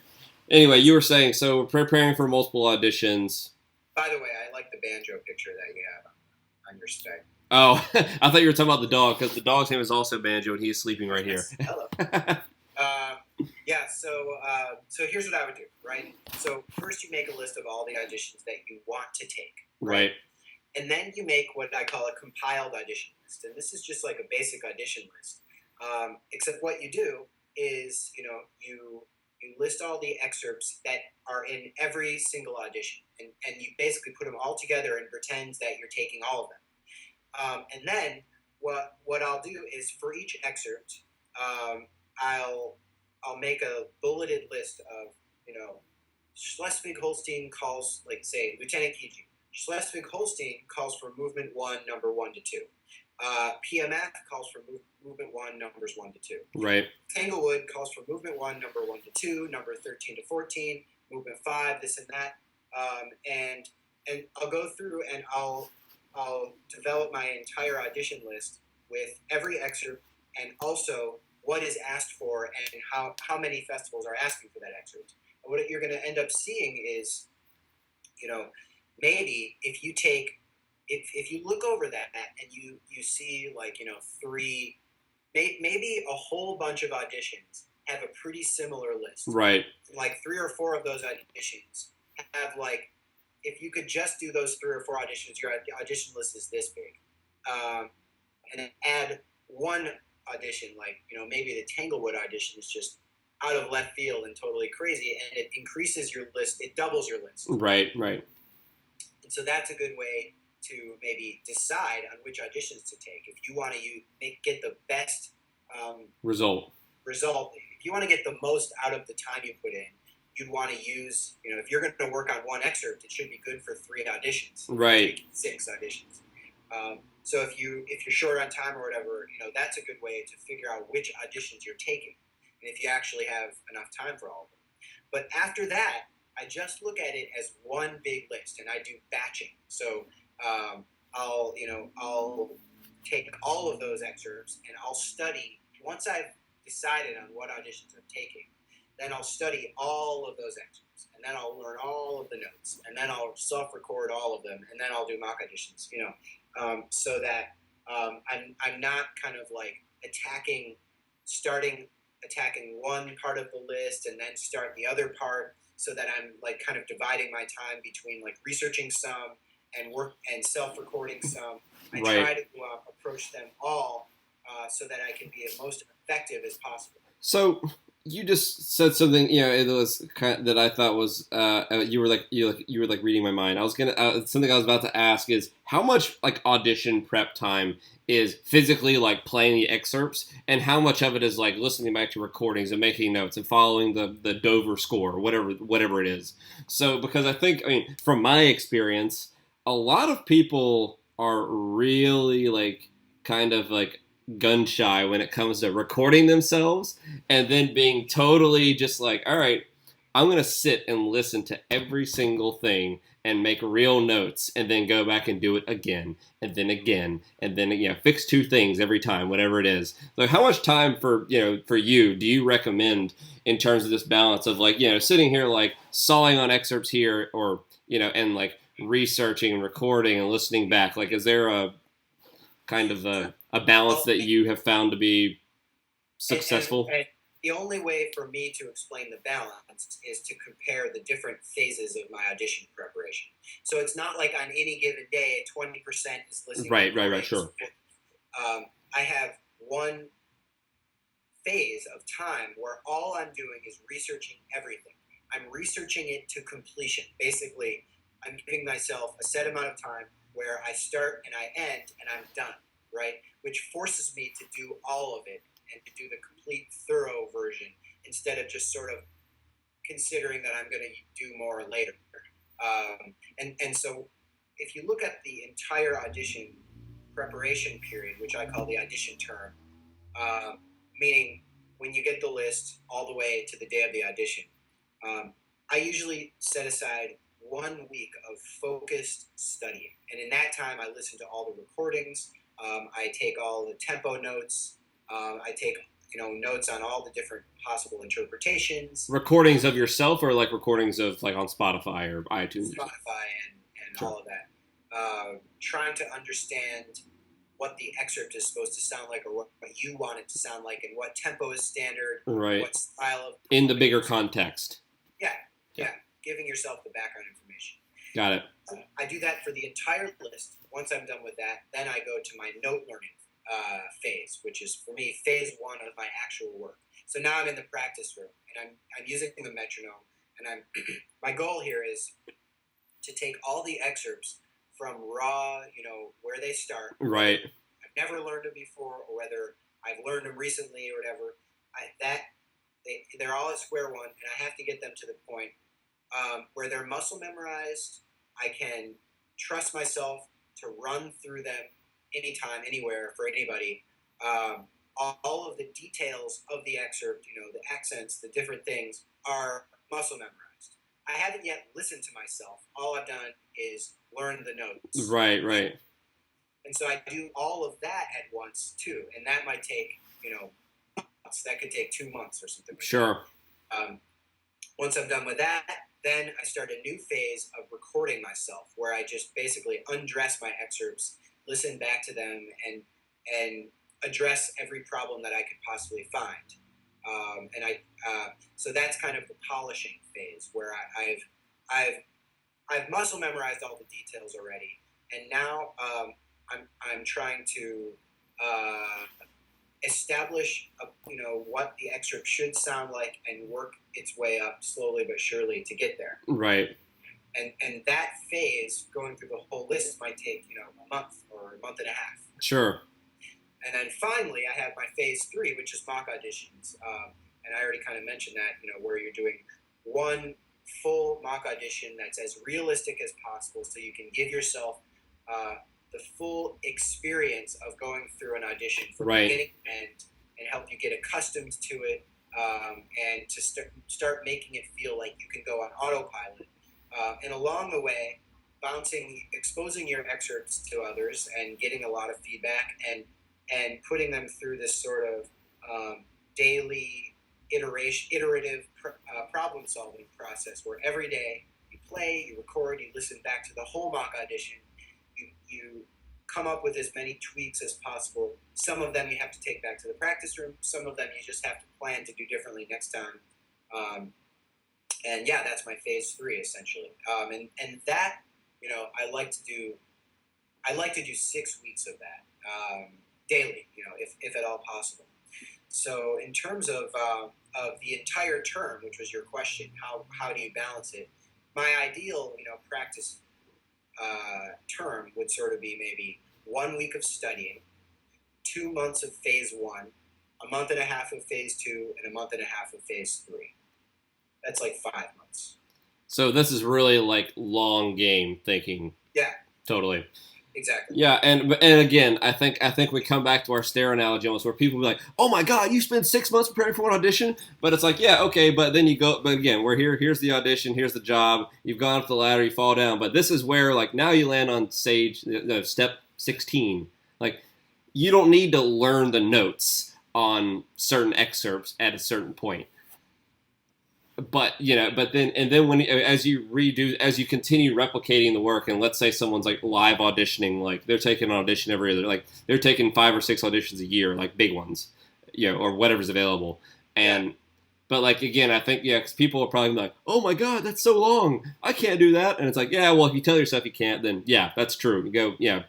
Anyway, you were saying, so we're preparing for multiple auditions.
By the way, I like the banjo picture that you have on your Skype.
Oh, I thought you were talking about the dog, because the dog's name is also Banjo, and he's sleeping right here.
Hello. Yeah, so here's what I would do, right? So first you make a list of all the auditions that you want to take.
Right.
And then you make what I call a compiled audition list. And this is just like a basic audition list. Except what you do is, you list all the excerpts that are in every single audition. And you basically put them all together and pretend that you're taking all of them. And then what I'll do is for each excerpt, I'll make a bulleted list of, Schleswig-Holstein calls, like, say, Lieutenant Kiji. Schleswig-Holstein calls for movement 1, number 1 to 2. PMF calls for movement 1, numbers 1 to 2.
Right.
Tanglewood calls for movement 1, number 1 to 2, number 13 to 14, movement 5, this and that. And I'll go through and I'll develop my entire audition list with every excerpt and also what is asked for and how many festivals are asking for that excerpt. And what you're going to end up seeing is, maybe if you look over that and you see like, three, maybe a whole bunch of auditions have a pretty similar list.
Right.
Like 3 or 4 of those auditions have like, if you could just do those 3 or 4 auditions, your audition list is this big. And then add one audition, like, maybe the Tanglewood audition is just out of left field and totally crazy, and it increases your list, it doubles your list.
Right.
And so that's a good way to maybe decide on which auditions to take. If you want to get the best result, if you want to get the most out of the time you put in, you'd want to use, if you're going to work on one excerpt, it should be good for 3 auditions.
Right.
6 auditions. So if you're short on time or whatever, that's a good way to figure out which auditions you're taking, and if you actually have enough time for all of them. But after that, I just look at it as one big list, and I do batching. So I'll take all of those excerpts, and I'll study. Once I've decided on what auditions I'm taking, then I'll study all of those excerpts, and then I'll learn all of the notes, and then I'll self-record all of them, and then I'll do mock auditions. So that I'm not kind of like attacking one part of the list and then start the other part, so that I'm like kind of dividing my time between like researching some and work and self-recording some. I try to approach them all so that I can be as most effective as possible.
So you just said something, it was kind of, that I thought was you were like reading my mind. I was gonna something I was about to ask is how much like audition prep time is physically like playing the excerpts, and how much of it is like listening back to recordings and making notes and following the Dover score or whatever it is. So because I think, from my experience, a lot of people are really like kind of like gun shy when it comes to recording themselves and then being totally just like, all right, I'm going to sit and listen to every single thing and make real notes and then go back and do it again and then fix 2 things every time, whatever it is. So how much time for you do you recommend in terms of this balance of like, sitting here like sawing on excerpts here or, and like researching and recording and listening back? Like, is there a kind of a balance that you have found to be successful?
And the only way for me to explain the balance is to compare the different phases of my audition preparation. So it's not like on any given day, 20% is listening.
Right, sure.
I have one phase of time where all I'm doing is researching everything. I'm researching it to completion. Basically, I'm giving myself a set amount of time where I start and I end and I'm done, right? Which forces me to do all of it and to do the complete thorough version instead of just sort of considering that I'm going to do more later. And so if you look at the entire audition preparation period, which I call the audition term, meaning when you get the list all the way to the day of the audition, I usually set aside 1 week of focused studying. And in that time, I listen to all the recordings. I take all the tempo notes. I take notes on all the different possible interpretations.
Recordings of yourself, or like recordings of like on Spotify or iTunes?
Spotify and
Sure.
all of that. Trying to understand what the excerpt is supposed to sound like, or what you want it to sound like, and what tempo is standard,
Right.
what style of
In the bigger context.
Yeah. Giving yourself the background information.
Got it.
I do that for the entire list. Once I'm done with that, then I go to my note learning phase, which is for me phase 1 of my actual work. So now I'm in the practice room, and I'm using the metronome, and my goal here is to take all the excerpts from raw, where they start.
Right.
I've never learned them before, or whether I've learned them recently or whatever. They're all at square one, and I have to get them to the point where they're muscle memorized. I can trust myself to run through them anytime, anywhere, for anybody. All of the details of the excerpt, the accents, the different things, are muscle memorized. I haven't yet listened to myself. All I've done is learn the notes.
Right.
And so I do all of that at once, too. And that might take, months. That could take 2 months or something like
Sure.
that. Once I'm done with that, then I start a new phase of recording myself, where I just basically undress my excerpts, listen back to them, and address every problem that I could possibly find. So that's kind of the polishing phase, where I've muscle memorized all the details already, and now I'm trying to establish what the excerpt should sound like, and work its way up slowly but surely to get there.
Right.
And that phase, going through the whole list, might take a month or a month and a half.
Sure.
And then finally, I have my phase 3, which is mock auditions. And I already kind of mentioned that, where you're doing one full mock audition that's as realistic as possible, so you can give yourself the full experience of going through an audition from
Right.
beginning to end, and help you get accustomed to it, and to start making it feel like you can go on autopilot. And along the way, exposing your excerpts to others, and getting a lot of feedback, and putting them through this sort of daily iterative problem-solving process, where every day you play, you record, you listen back to the whole mock audition, you come up with as many tweaks as possible. Some of them you have to take back to the practice room. Some of them you just have to plan to do differently next time. And yeah, that's my phase 3 essentially. And that, I like to do 6 weeks of that daily, if at all possible. So in terms of the entire term, which was your question, how do you balance it? My ideal, practice term would sort of be maybe 1 week of studying, 2 months of phase 1, a month and a half of phase 2, and a month and a half of phase 3. That's like 5 months.
So this is really like long game thinking.
Yeah.
Totally.
Exactly.
Yeah, and again, I think we come back to our stair analogy almost, where people be like, "Oh my God, you spend 6 months preparing for one audition," but it's like, yeah, okay, but then you go, but again, we're here. Here's the audition. Here's the job. You've gone up the ladder. You fall down, but this is where like now you land on step 16. Like you don't need to learn the notes on certain excerpts at a certain point. But then when as you continue replicating the work, and let's say someone's like live auditioning, like they're taking an audition every other, like they're taking 5 or 6 auditions a year, like big ones, or whatever's available. And but like again, I think because people are probably like, "Oh my God, that's so long, I can't do that," and it's like, yeah, well, if you tell yourself you can't, then yeah, that's true. You go, yeah.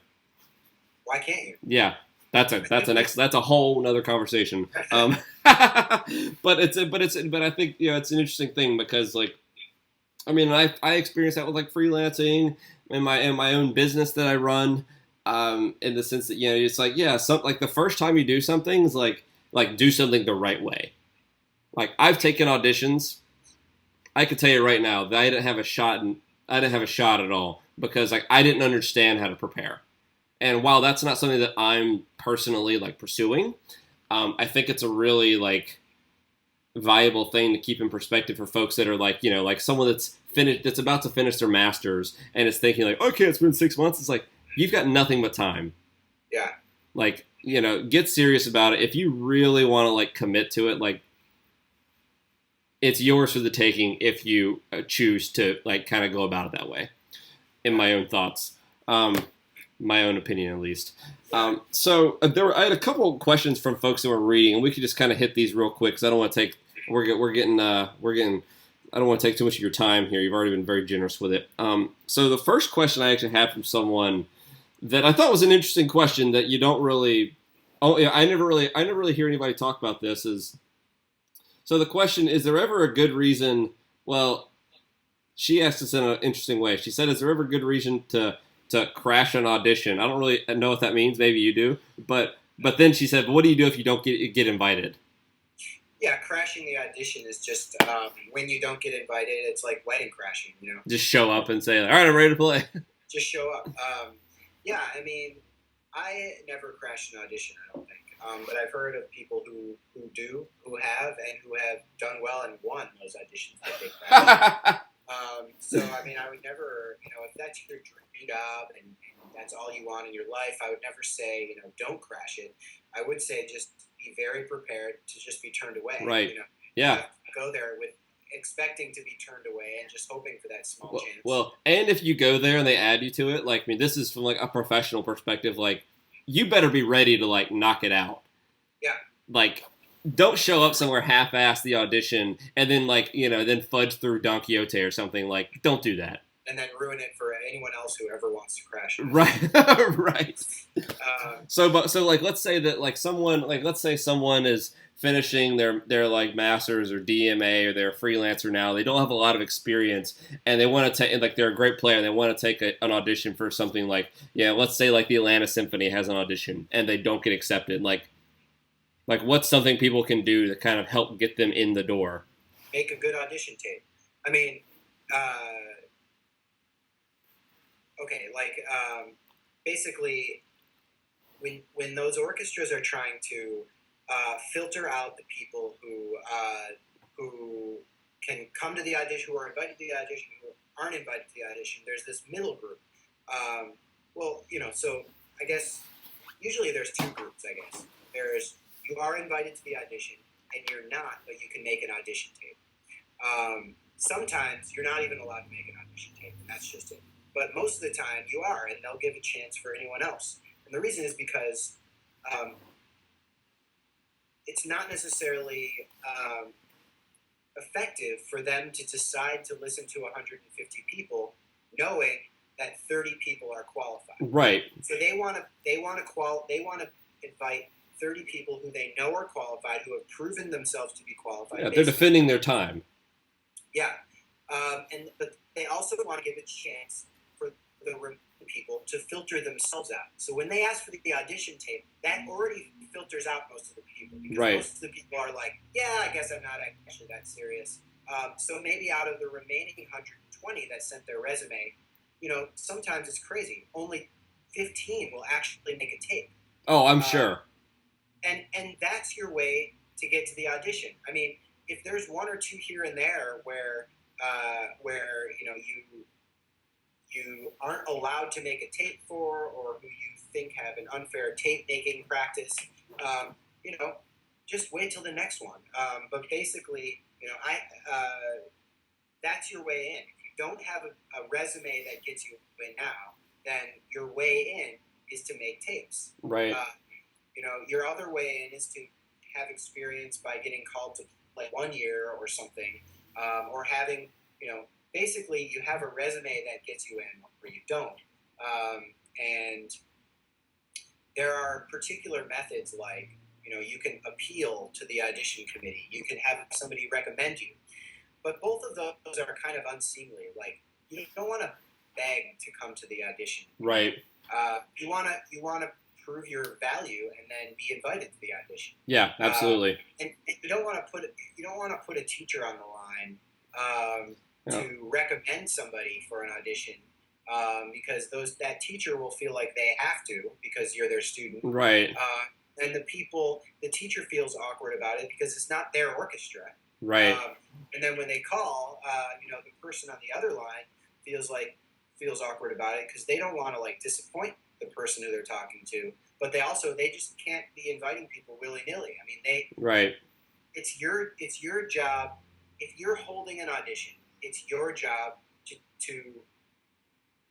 Why can't you?
Yeah. That's a whole nother conversation. But I think it's an interesting thing, because like, I mean, I experience that with like freelancing and my own business that I run, in the sense that it's like, yeah, like the first time you do something is like like do something the right way. Like I've taken auditions. I could tell you right now that I didn't have a shot at all because like I didn't understand how to prepare. And while that's not something that I'm personally like pursuing, I think it's a really like valuable thing to keep in perspective for folks that are like, like someone that's about to finish their master's and is thinking like, okay, it's been 6 months. It's like, you've got nothing but time.
Yeah.
Like, get serious about it. If you really want to like commit to it, like it's yours for the taking if you choose to like kind of go about it that way, in my own thoughts. My own opinion, at least. So I had a couple of questions from folks that were reading, and we could just kind of hit these real quick because I don't want to take. We're getting. I don't want to take too much of your time here. You've already been very generous with it. So the first question I actually had from someone that I thought was an interesting question that you don't really. Oh yeah, I never really hear anybody talk about this. So the question is: there ever a good reason? Well, she asked us in an interesting way. She said, "Is there ever a good reason to crash an audition?" I don't really know what that means. Maybe you do. But then she said, what do you do if you don't get invited?
Yeah, crashing the audition is just when you don't get invited, it's like wedding crashing,
Just show up and say, all right, I'm ready to play.
Just show up. Yeah, I mean, I never crashed an audition, I don't think. But I've heard of people who have done well and won those auditions that they crashed. So, I mean, I would never, if that's your dream job and that's all you want in your life, I would never say, don't crash it. I would say just be very prepared to just be turned away.
Right. Yeah.
Go there with expecting to be turned away and just hoping for that small chance.
Well, and if you go there and they add you to it, like, I mean, this is from like a professional perspective, like, you better be ready to like knock it out.
Yeah.
Like, don't show up somewhere half-ass the audition and then like, then fudge through Don Quixote or something. Like, don't do that.
And then ruin it for anyone else who ever wants to crash it.
Right. Right. So like, let's say that like let's say someone is finishing their like masters or DMA or they're a freelancer now. They don't have a lot of experience and they want to take, like, they're a great player and they want to take an audition for something like, let's say like the Atlanta Symphony has an audition and they don't get accepted. Like what's something people can do to kind of help get them in the door?
Make a good audition tape. I mean, okay, like basically, when those orchestras are trying to filter out the people who can come to the audition, who are invited to the audition, who aren't invited to the audition, there's this middle group. So I guess usually there's two groups. I guess there's you are invited to the audition and you're not, but you can make an audition tape. Sometimes you're not even allowed to make an audition tape, and that's just it. But most of the time you are, and they'll give a chance for anyone else. And the reason is because it's not necessarily effective for them to decide to listen to 150 people, knowing that 30 people are qualified.
Right.
So they want to invite 30 people who they know are qualified, who have proven themselves to be qualified.
Yeah, they're defending their time.
Yeah, but they also want to give a chance for the people to filter themselves out. So when they ask for the audition tape, that already filters out most of the people, because most of the people are like, yeah, I guess I'm not actually that serious. So maybe out of the remaining 120 that sent their resume, sometimes it's crazy. Only 15 will actually make a tape.
Oh, I'm sure.
And that's your way to get to the audition. I mean, if there's one or two here and there where you aren't allowed to make a tape for, or who you think have an unfair tape making practice, just wait till the next one. But basically, that's your way in. If you don't have a resume that gets you in now, then your way in is to make tapes.
Right.
Your other way in is to have experience by getting called to play 1 year or something, or having, basically you have a resume that gets you in or you don't. And there are particular methods like, you can appeal to the audition committee. You can have somebody recommend you. But both of those are kind of unseemly. Like, you don't want to beg to come to the audition.
Right.
You want to prove your value and then be invited to the audition.
Yeah, absolutely.
And you don't want to put a teacher on the line
Yeah.
to recommend somebody for an audition, because that teacher will feel like they have to because you're their student.
Right.
And the teacher feels awkward about it because it's not their orchestra.
Right.
And then when they call, the person on the other line feels awkward about it because they don't want to like disappoint the person who they're talking to, but they just can't be inviting people willy nilly. I mean,
Right.
It's your job. If you're holding an audition, it's your job to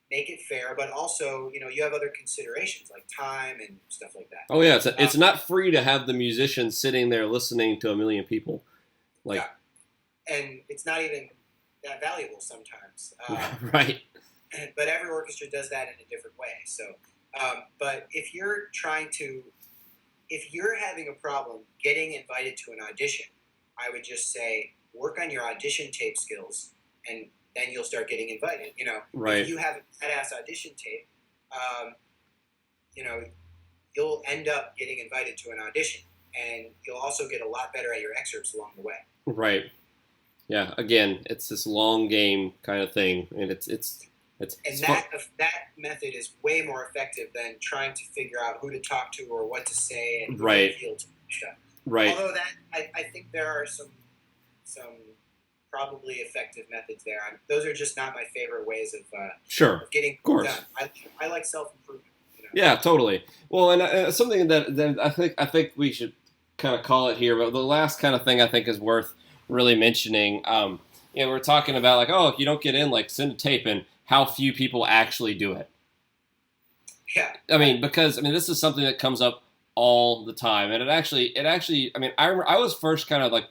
make it fair, but also, you have other considerations like time and stuff like that.
Oh yeah, it's not free to have the musician sitting there listening to a million people. Like,
yeah. And it's not even that valuable sometimes.
Right.
But every orchestra does that in a different way. So, but if you're having a problem getting invited to an audition, I would just say work on your audition tape skills, and then you'll start getting invited.
Right.
If you have a badass audition tape, you'll end up getting invited to an audition, and you'll also get a lot better at your excerpts along the way.
Right. Yeah. Again, it's this long game kind of thing, and it's
that method is way more effective than trying to figure out who to talk to or what to say and
right.
Who to appeal to stuff.
Right.
Although I think there are some probably effective methods there. Those are just not my favorite ways of getting done. I like self-improvement.
Yeah, totally. Well, and something that I think we should kind of call it here, but the last kind of thing I think is worth really mentioning. We're talking about like, oh, if you don't get in, like send a tape, and how few people actually do it.
Yeah.
I mean, because this is something that comes up all the time, and it actually. I mean, I remember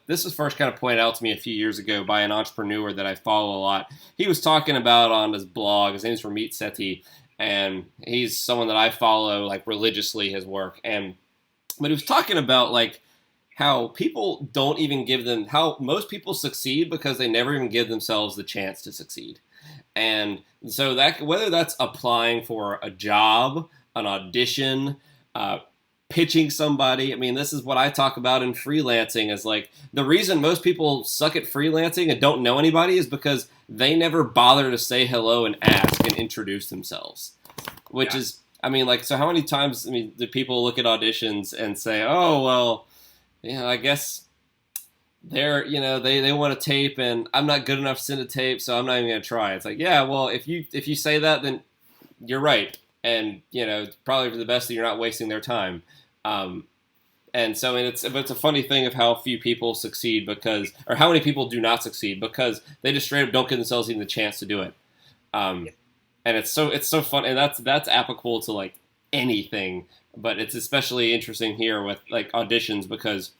this was first kind of pointed out to me a few years ago by an entrepreneur that I follow a lot. He was talking about on his blog. His name's Ramit Sethi, and he's someone that I follow like religiously, his work. But he was talking about like how people don't even how most people succeed because they never even give themselves the chance to succeed. And so that whether that's applying for a job, an audition, pitching somebody, this is what I talk about in freelancing is like the reason most people suck at freelancing and don't know anybody is because they never bother to say hello and ask and introduce themselves. Which is, so how many times, do people look at auditions and say, oh, well, I guess they're, they want a tape and I'm not good enough to send a tape, so I'm not even going to try. It's like, yeah, well, if you say that, then you're right. And, it's probably for the best that you're not wasting their time. And so it's a funny thing of how few people succeed or how many people do not succeed because they just straight up don't give themselves even the chance to do it. And it's so fun. And that's applicable to like anything, but it's especially interesting here with like auditions because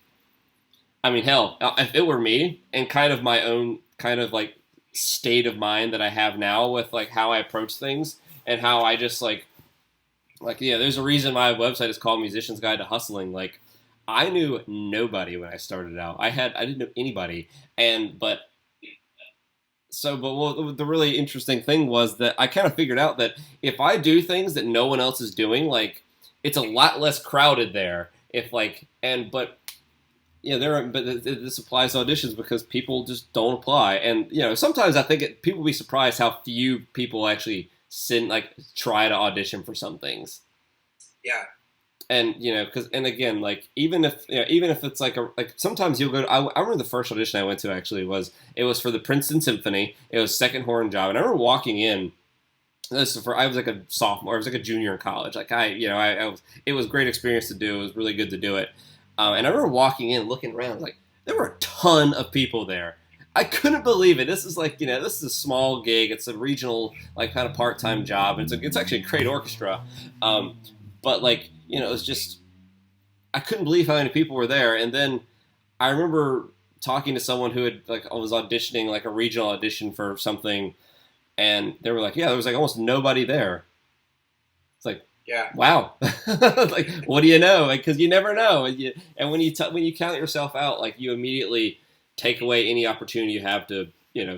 hell, if it were me and kind of my own kind of like state of mind that I have now with like how I approach things and how I just there's a reason my website is called Musician's Guide to Hustling. Like I knew nobody when I started out. I didn't know anybody. But the really interesting thing was that I kind of figured out that if I do things that no one else is doing, like it's a lot less crowded there. This applies to auditions because people just don't apply. And, sometimes I think people be surprised how few people actually try to audition for some things.
Yeah.
And, again, like, even if it's sometimes you'll go I remember the first audition I went to actually was for the Princeton Symphony. It was second horn job. And I remember walking in, I was like a sophomore, I was like a junior in college. Like it was a great experience to do. It was really good to do it. And I remember walking in, looking around, like there were a ton of people there. I couldn't believe it. This is this is a small gig. It's a regional, like kind of part-time job. It's actually a great orchestra. But it was just, I couldn't believe how many people were there. And then I remember talking to someone who was auditioning like a regional audition for something. And they were like, yeah, there was almost nobody there. It's like,
yeah.
Wow. What do you know? Because you never know. And when you count yourself out, you immediately take away any opportunity you have to,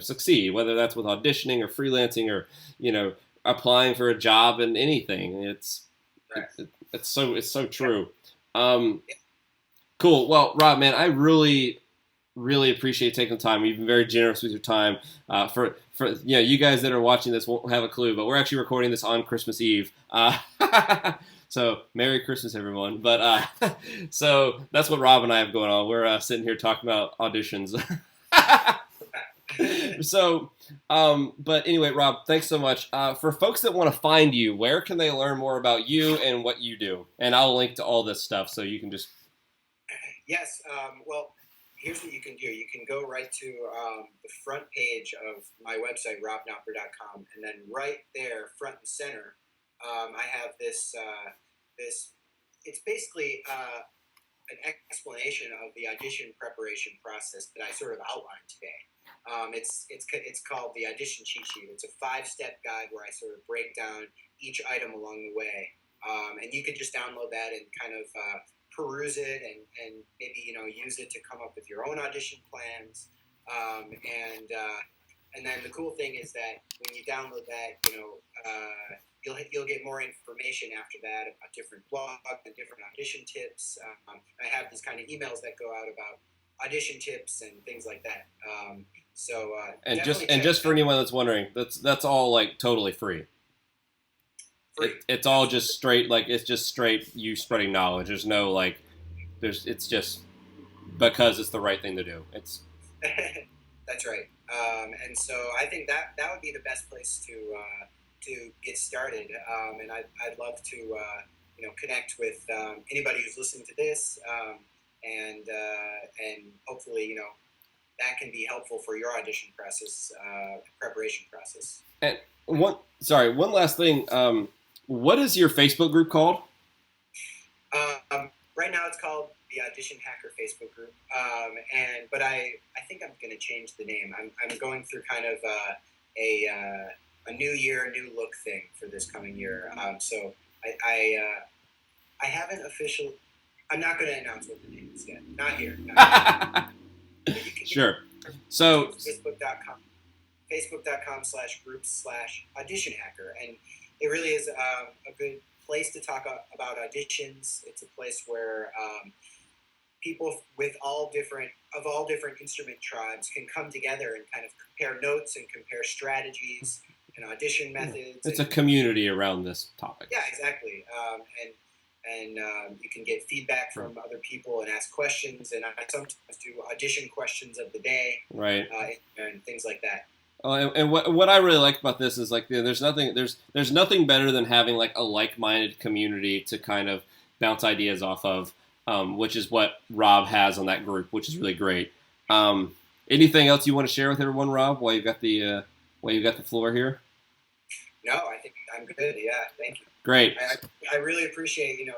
succeed, whether that's with auditioning or freelancing or, applying for a job and anything. It's so true. Um, cool. Well, Rob, man, I really appreciate taking the time. You've been very generous with your time. For you guys that are watching this won't have a clue, but we're actually recording this on Christmas Eve. So Merry Christmas, everyone. But so that's what Rob and I have going on. We're sitting here talking about auditions. So, but anyway, Rob, thanks so much. For folks that want to find you, where can they learn more about you and what you do? And I'll link to all this stuff so you can just.
Yes. Well, here's what you can do. You can go right to the front page of my website, robknopper.com, and then right there, front and center, I have this. It's basically an explanation of the audition preparation process that I sort of outlined today. It's called the audition cheat sheet. It's a 5-step guide where I sort of break down each item along the way, and you can just download that and kind of peruse it and maybe use it to come up with your own audition plans. And then the cool thing is that when you download that, you'll get more information after that about different blogs and different audition tips. I have these kind of emails that go out about audition tips and things like that.
And just for anyone that's wondering, that's all like totally free. It's all just straight, like it's just straight you spreading knowledge. There's no like, it's just because it's the right thing to do. It's
that's right. And so I think that would be the best place to get started. And I'd love to connect with anybody who's listening to this, and hopefully that can be helpful for your audition process, preparation process.
And one last thing. What is your Facebook group called?
Right now, it's called the Audition Hacker Facebook group. But I think I'm going to change the name. I'm going through kind of a new year, new look thing for this coming year. So I haven't official. I'm not going to announce what the name is yet. Not here.
Sure. So
Facebook.com/groups/audition hacker, and it really is a good place to talk about auditions. It's a place where people with all different instrument tribes can come together and kind of compare notes and compare strategies and audition methods.
It's a community around this topic.
Yeah, exactly. And you can get feedback from other people and ask questions. And I sometimes do audition questions of the day,
right?
And things like that.
And what I really like about this is like there's nothing better than having like a like-minded community to kind of bounce ideas off of, which is what Rob has on that group, which is really great. Anything else you want to share with everyone, Rob? While you've got the floor here. No, I think I'm good. Yeah, thank you. Great. I really appreciate you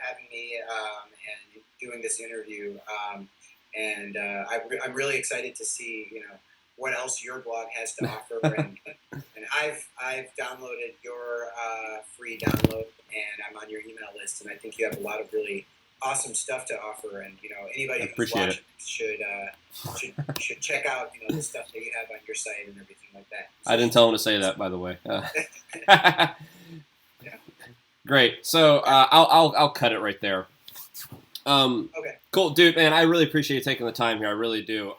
having me and doing this interview. And I'm really excited to see what else your blog has to offer. And I've downloaded your free download, and I'm on your email list. And I think you have a lot of really awesome stuff to offer. And anybody who's watching should check out the stuff that you have on your site and everything like that. So I didn't tell him to say that, by the way. Yeah. Great. So I'll cut it right there. Okay. Cool, dude. Man, I really appreciate you taking the time here. I really do.